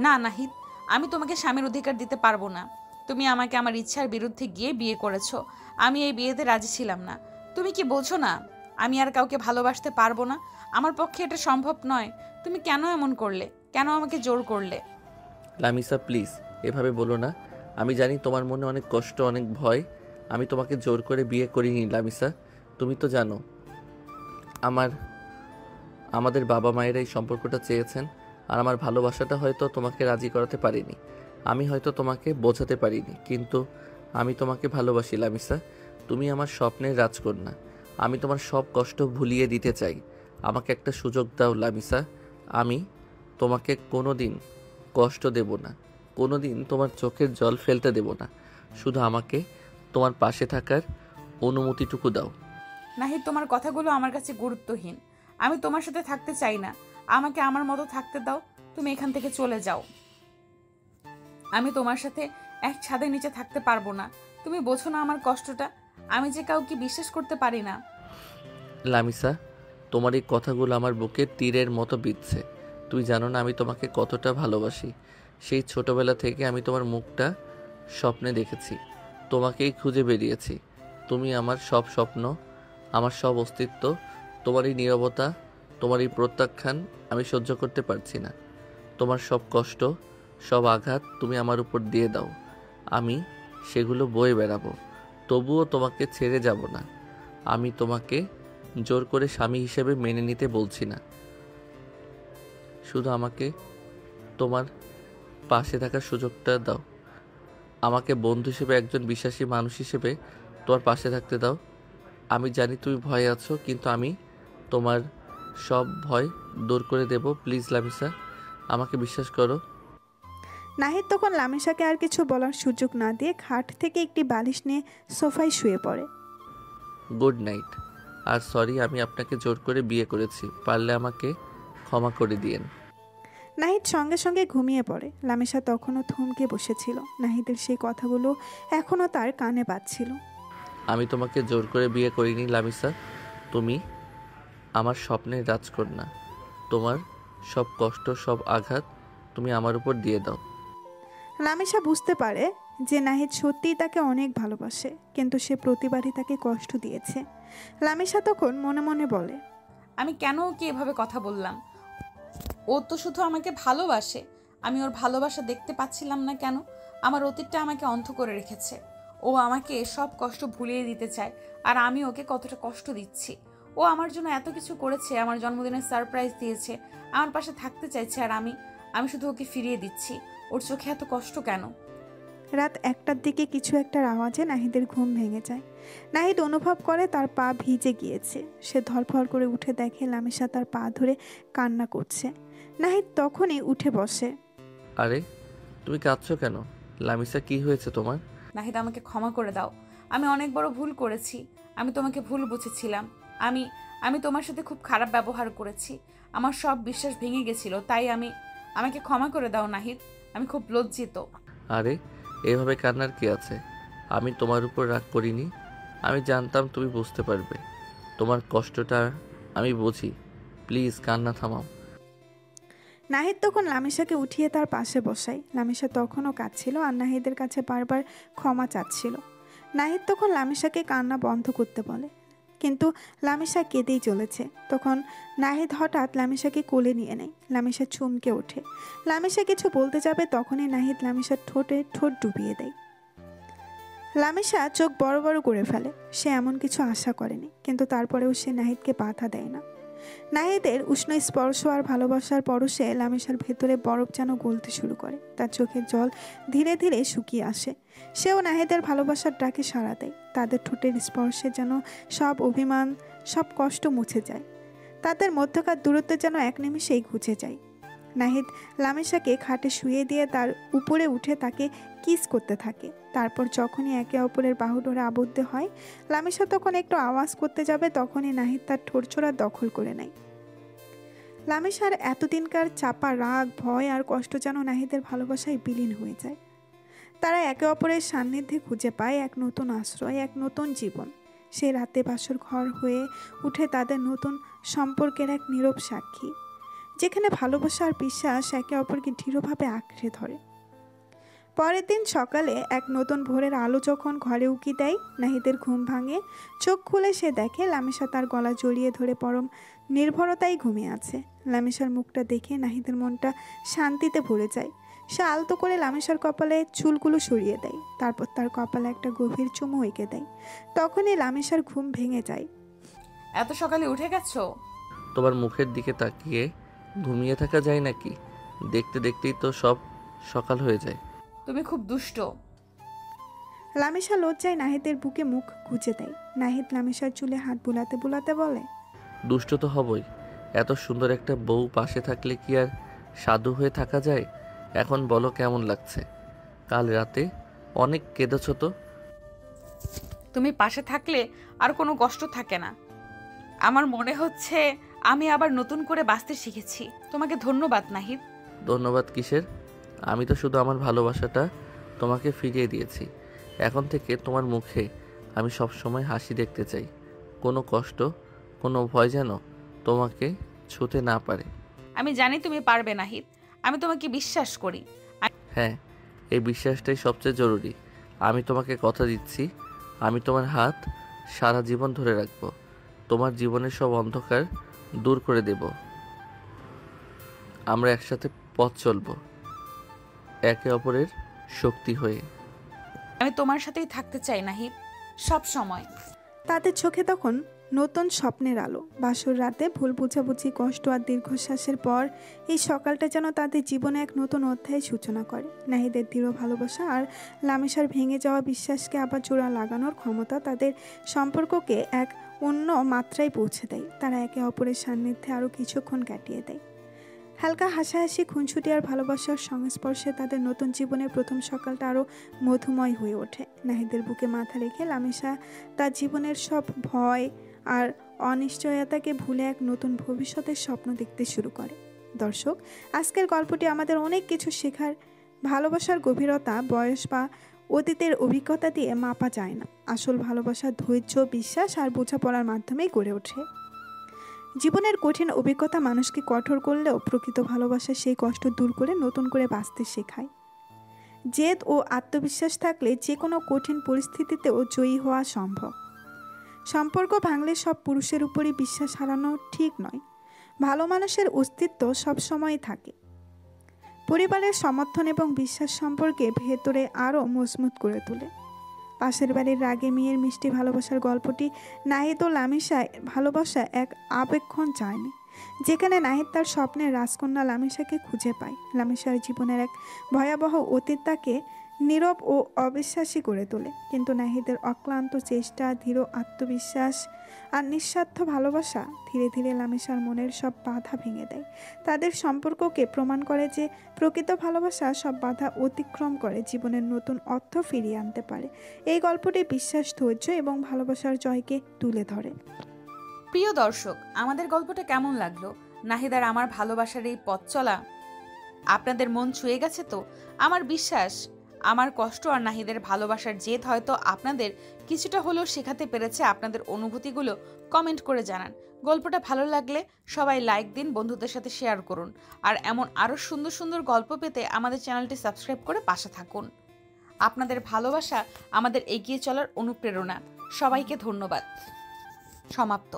S4: না নাহিদ, আমি তোমাকে স্বামীর অধিকার দিতে পারবো না। তুমি আমাকে আমার ইচ্ছার বিরুদ্ধে গিয়ে বিয়ে করেছো। আমি এই বিয়েতে রাজি ছিলাম না। তুমি কি বলছো না আমি আর কাউকে ভালোবাসতে পারবো না? আমার পক্ষে এটা সম্ভব নয়। তুমি কেন এমন করলে? কেন আমাকে জোর করলে?
S1: লামিসা প্লিজ, এভাবে বলো না। আমি জানি তোমার মনে অনেক কষ্ট, অনেক ভয়। আমি তোমাকে জোর করে বিয়ে করিনি লামিসা। তুমি তো জানো আমাদের বাবা মায়েরা এই সম্পর্কটা চেয়েছেন, আর আমার ভালোবাসাটা হয়তো তোমাকে রাজি করাতে পারিনি। আমি হয়তো তোমাকে বোঝাতে পারিনি, কিন্তু আমি তোমাকে ভালোবাসি লামিসা। তুমি আমার স্বপ্নের রাজকন্যা। আমি তোমার সব কষ্ট ভুলিয়ে দিতে চাই। আমাকে একটা সুযোগ দাও লামিসা। আমি তোমাকে কোনো দিন কষ্ট দেব না, কোনো দিন তোমার চোখের জল ফেলতে দেব না। শুধু আমাকে তোমার পাশে থাকার অনুমতিটুকু দাও।
S4: নাহিদ, তোমার কথাগুলো আমার কাছে গুরুত্বহীন। আমি তোমার সাথে থাকতে চাই না। আমাকে আমার মতো থাকতে দাও। তুমি এখান থেকে চলে যাও। আমি তোমার সাথে এক ছাদের নিচে থাকতে পারবো না। তুমি বোঝো না আমার কষ্টটা। আমি যে কাউকে বিশ্বাস করতে পারি না।
S1: লামিসা, তোমার এই কথাগুলো আমার বুকে তীরের মতো বিঁধছে। তুই জানো না আমি তোমাকে কতটা ভালোবাসি। সেই ছোটবেলা থেকে আমি তোমার মুখটা স্বপ্নে দেখেছি, তোমাকেই খুঁজে বেরিয়েছি। তুমি আমার সব স্বপ্ন, আমার সব অস্তিত্ব। তোমার এই নীরবতা, তোমার এই প্রত্যাখ্যান আমি সহ্য করতে পারছি না। তোমার সব কষ্ট, সব আঘাত তুমি আমার উপর দিয়ে দাও, আমি সেগুলো বয়ে বেড়াবো। তবুও তোমাকে ছেড়ে যাব না। আমি তোমাকে জোর করে স্বামী হিসেবে মেনে নিতে বলছি না। শুধু আমাকে তোমার পাশে থাকার সুযোগটা দাও। আমাকে বন্ধু হিসেবে, একজন বিশ্বাসী মানুষ হিসেবে তোমার পাশে থাকতে দাও। আমি জানি তুমি ভয়ে আছো, কিন্তু আমি তোমার সব ভয় দূর করে দেব। প্লিজ লামিসা, আমাকে বিশ্বাস করো।
S2: নাহিদ তখন লামিসাকে আর কিছু বলার সুযোগ না দিয়ে খাট থেকে একটি বালিশ নিয়ে সোফায় শুয়ে পড়ে।
S1: Good night. আর সরি, আমি আপনাকে জোর করে বিয়ে করেছি। পারলে আমাকে ক্ষমা করে দিয়েন।
S2: নাহিদ সঙ্গে সঙ্গে ঘুমিয়ে পড়ে। লামিসা তখনও থমকে বসেছিল। নাহিদের সেই কথাগুলো এখনও তার কানে বাজছিল।
S1: আমি তোমাকে জোর করে বিয়ে করিনি লামিসা। তুমি আমার স্বপ্নের রাজকন্যা। তোমার সব কষ্ট, সব আঘাত তুমি আমার উপর দিয়ে দাও।
S2: লামিসা বুঝতে পারে যে নাহিদ সত্যিই তাকে অনেক ভালোবাসে, কিন্তু সে প্রতিবারই তাকে কষ্ট দিয়েছে। লামিসা তখন মনে মনে বলে,
S4: আমি কেন ওকে এভাবে কথা বললাম? ও তো শুধু আমাকে ভালোবাসে। আমি ওর ভালোবাসা দেখতে পাচ্ছিলাম না কেন? আমার অতীতটা আমাকে অন্ধ করে রেখেছে। ও আমাকে সব কষ্ট ভুলিয়ে দিতে চায়, আর আমি ওকে কতটা কষ্ট দিচ্ছি। ও আমার জন্য এত কিছু করেছে, আমার জন্মদিনের সারপ্রাইজ দিয়েছে, আমার পাশে থাকতে চাইছে, আর আমি শুধু ওকে ফিরিয়ে দিচ্ছি। ওর চোখে এত কষ্ট কেন?
S2: রাত 1টার দিকে কিছু একটার আওয়াজে নাহিদের ঘুম ভেঙে যায়। নাহিদ অনুভব করে তার পা ভিজে গিয়েছে। সে ধরফর করে উঠে দেখে লামিসা তার পা ধরে কান্না করছে। নাহিদ তখনই উঠে বসে।
S1: আরে তুমি কাঁদছো কেন? লামিসা, কি হয়েছে তোমার?
S4: নাহিদ, আমাকে ক্ষমা করে দাও। আমি অনেক বড় ভুল করেছি। আমি তোমাকে ভুল বুঝেছিলাম। আমি তোমার সাথে খুব খারাপ ব্যবহার করেছি। আমার সব বিশ্বাস ভেঙে গেছিল, তাই আমাকে ক্ষমা করে দাও নাহিদ। আমি খুব লজ্জিত।
S1: আরে এভাবে কান্নার কি আছে? আমি তোমার উপর রাগ করিনি। আমি জানতাম তুমি বুঝতে পারবে। তোমার কষ্টটা আমি বুঝি। প্লিজ কান্না থামাও।
S2: নাহিদ তখন লামিসাকে উঠিয়ে তার পাশে বসায়। লামিসা তখনও কাঁদছিল আর নাহিদের কাছে বারবার ক্ষমা চাচ্ছিল। নাহিদ তখন লামিসাকে কান্না বন্ধ করতে বলে, কিন্তু লামিসা কেঁদেই চলেছে। তখন নাহিদ হঠাৎ লামিসাকে কোলে নিয়ে নেয়। লামিসা চমকে ওঠে। লামিসা কিছু বলতে যাবে, তখনই নাহিদ লামিসার ঠোঁটে ঠোঁট ডুবিয়ে দেয়। লামিসা চোখ বড় বড় করে ফেলে। সে এমন কিছু আশা করেনি, কিন্তু তারপরেও সে নাহিদকে বাধা দেয় না। নাহিদের উষ্ণ স্পর্শ আর ভালোবাসার পরশে লামিসার ভেতরে বরফ যেন গলতে শুরু করে। তার চোখের জল ধীরে ধীরে শুকিয়ে আসে। সেও নাহিদের ভালোবাসার ডাকে সাড়া দেয়। তাদের ঠোঁটের স্পর্শে যেন সব অভিমান, সব কষ্ট মুছে যায়। তাদের মধ্যকার দূরত্ব যেন এক নিমিষেই ঘুচে যায়। নাহিদ লামিসাকে খাটে শুয়ে দিয়ে তার উপরে উঠে তাকে কিস করতে থাকে। তারপর যখনই একে অপরের বাহু ধরে আবদ্ধ হয়, লামিসা তখন একটু আওয়াজ করতে যাবে, তখনই নাহিদ তার ঠোঁটছোড়া দখল করে নেয়। লামিসার এতদিনকার চাপা রাগ, ভয় আর কষ্ট যেন নাহিদের ভালোবাসায় বিলীন হয়ে যায়। তারা একে অপরের সান্নিধ্যে খুঁজে পায় এক নতুন আশ্রয়, এক নতুন জীবন। সে রাতে বাসর ঘর হয়ে উঠে তাদের নতুন সম্পর্কের এক নীরব সাক্ষী, যেখানে ভালোবাসা আর বিশ্বাস একে অপরকে দৃঢ়ভাবে আঁকড়ে ধরে। পরের দিন সকালে এক নতুন ভোরের আলো যখন ঘরে উকি দেয়, নাহিদের ঘুম ভাঙে। চোখ খুলে সে দেখে লামিসা তার গলা জড়িয়ে ধরে পরম নির্ভরতায় ঘুমিয়ে আছে। লামিসার মুখটা দেখে নাহিদের মনটা শান্তিতে ভরে যায়। সে আলতো করে লামিসার কপালে চুলগুলো সরিয়ে দেয়, তারপর তার কপালে একটা গভীর চুমু এঁকে দেয়। তখনই লামিসার ঘুম ভেঙে যায়।
S4: এত সকালে উঠে গেছো?
S1: তোমার মুখের দিকে তাকিয়ে ঘুমিয়ে থাকা যায় নাকি? দেখতে দেখতেই তো সব সকাল হয়ে যায়।
S4: তুমি খুব দুষ্ট।
S2: লামিসা লজ্জায় নাহিদের বুকে মুখ গুজে দেয়। নাহিদ লামিসার চুলে হাত বুলাতে বুলাতে বলে,
S1: দুষ্ট তো হবই। এত সুন্দর একটা বউ পাশে থাকলে কি আর সাধু হয়ে থাকা যায়? এখন বলো কেমন লাগছে? কাল রাতে অনেক কেঁদেছ তো।
S4: তুমি পাশে থাকলে আর কোনো কষ্ট থাকে না। আমার মনে হচ্ছে আমি আবার নতুন করে বাঁচতে শিখেছি। তোমাকে ধন্যবাদ নাহিদ।
S1: ধন্যবাদ কিসের? আমি তো শুধু আমার ভালোবাসাটা তোমাকে ফিরিয়ে দিয়েছি। এখন থেকে তোমার মুখে আমি সবসময় হাসি দেখতে চাই। কোনো কষ্ট, কোনো ভয় যেন তোমাকে ছুঁতে না পারে।
S4: আমি জানি তুমি পারবে নাহিদ, আমি তোমাকে বিশ্বাস করি।
S1: হ্যাঁ, এই বিশ্বাসটাই সবচেয়ে জরুরি। আমি তোমাকে কথা দিচ্ছি, আমি তোমার হাত সারা জীবন ধরে রাখবো। তোমার জীবনের সব অন্ধকার দূর করে দেব। আমরা একসাথে পথ চলবো, একে অপরের শক্তি হয়ে।
S4: আমি তোমার সাথেই থাকতে চাই নাহিদ, সব সময়।
S2: তাদের চোখে তখন নতুন স্বপ্নের আলো। বাসর রাতে ভুল বুঝাবুঝি, কষ্ট আর দীর্ঘশ্বাসের পর এই সকালটা যেন তাদের জীবনে এক নতুন অধ্যায়ের সূচনা করে। নাহিদের দৃঢ় ভালোবাসা আর লামিসার ভেঙে যাওয়া বিশ্বাসকে আবার জোড়া লাগানোর ক্ষমতা তাদের সম্পর্ককে এক অন্য মাত্রায় পৌঁছে দেয়। তারা একে অপরের সান্নিধ্যে আরও কিছুক্ষণ কাটিয়ে দেয়। হালকা হাসাহাসি, খুনছুটি আর ভালোবাসার সংস্পর্শে তাদের নতুন জীবনের প্রথম সকালটা আরও মধুময় হয়ে ওঠে। নাহিদের বুকে মাথা রেখে লামিসা তার জীবনের সব ভয় আর অনিশ্চয়তাকে ভুলে এক নতুন ভবিষ্যতের স্বপ্ন দেখতে শুরু করে। দর্শক, আজকের গল্পটি আমাদের অনেক কিছু শেখার। ভালোবাসার গভীরতা বয়স বা অতীতের অভিজ্ঞতা দিয়ে মাপা যায় না। আসল ভালোবাসা ধৈর্য, বিশ্বাস আর বোঝাপড়ার মাধ্যমেই গড়ে ওঠে। জীবনের কঠিন অভিজ্ঞতা মানুষকে কঠোর করলেও প্রকৃত ভালোবাসা সেই কষ্ট দূর করে নতুন করে বাঁচতে শেখায়। জেদ ও আত্মবিশ্বাস থাকলে যে কোনো কঠিন পরিস্থিতিতেও জয়ী হওয়া সম্ভব। সম্পর্ক ভাঙলে সব পুরুষের উপরই বিশ্বাস হারানো ঠিক নয়। ভালো মানুষের অস্তিত্ব সবসময় থাকে। পরিবারের সমর্থন এবং বিশ্বাস সম্পর্কে ভেতরে আরও মজবুত করে তোলে। পাশের বাড়ির রাগে মেয়ের মিষ্টি ভালোবাসার গল্পটি নাহিদ ও লামিসায় ভালোবাসা এক আবেক্ষণ চায়নি, যেখানে নাহিদ তার স্বপ্নের রাজকন্যা লামিসাকে খুঁজে পায়। লামিসার জীবনের এক ভয়াবহ অতীত তাকে নীরব ও অবিশ্বাসী করে তোলে, কিন্তু নাহিদের অক্লান্ত চেষ্টা, দৃঢ় আত্মবিশ্বাস আর নিঃস্বার্থ ভালোবাসা ধীরে ধীরে লামিসার মনের সব বাধা ভেঙে দেয়। তাদের সম্পর্ককে প্রমাণ করে যে প্রকৃত ভালোবাসা সব বাধা অতিক্রম করে জীবনের নতুন অর্থ ফিরিয়ে আনতে পারে। এই গল্পটি বিশ্বাস, ধৈর্য এবং ভালোবাসার জয়কে তুলে ধরে।
S4: প্রিয় দর্শক, আমাদের গল্পটা কেমন লাগলো? নাহিদ আর আমার ভালোবাসার এই পথ চলা আপনাদের মন ছুঁয়ে গেছে তো? আমার বিশ্বাস আমার কষ্ট আর নাহিদের ভালোবাসার জেদ হয়তো আপনাদের কিছুটা হলেও শেখাতে পেরেছে। আপনাদের অনুভূতিগুলো কমেন্ট করে জানান। গল্পটা ভালো লাগলে সবাই লাইক দিন, বন্ধুদের সাথে শেয়ার করুন। আর এমন আরও সুন্দর সুন্দর গল্প পেতে আমাদের চ্যানেলটি সাবস্ক্রাইব করে পাশে থাকুন। আপনাদের ভালোবাসা আমাদের এগিয়ে চলার অনুপ্রেরণা। সবাইকে ধন্যবাদ। সমাপ্ত।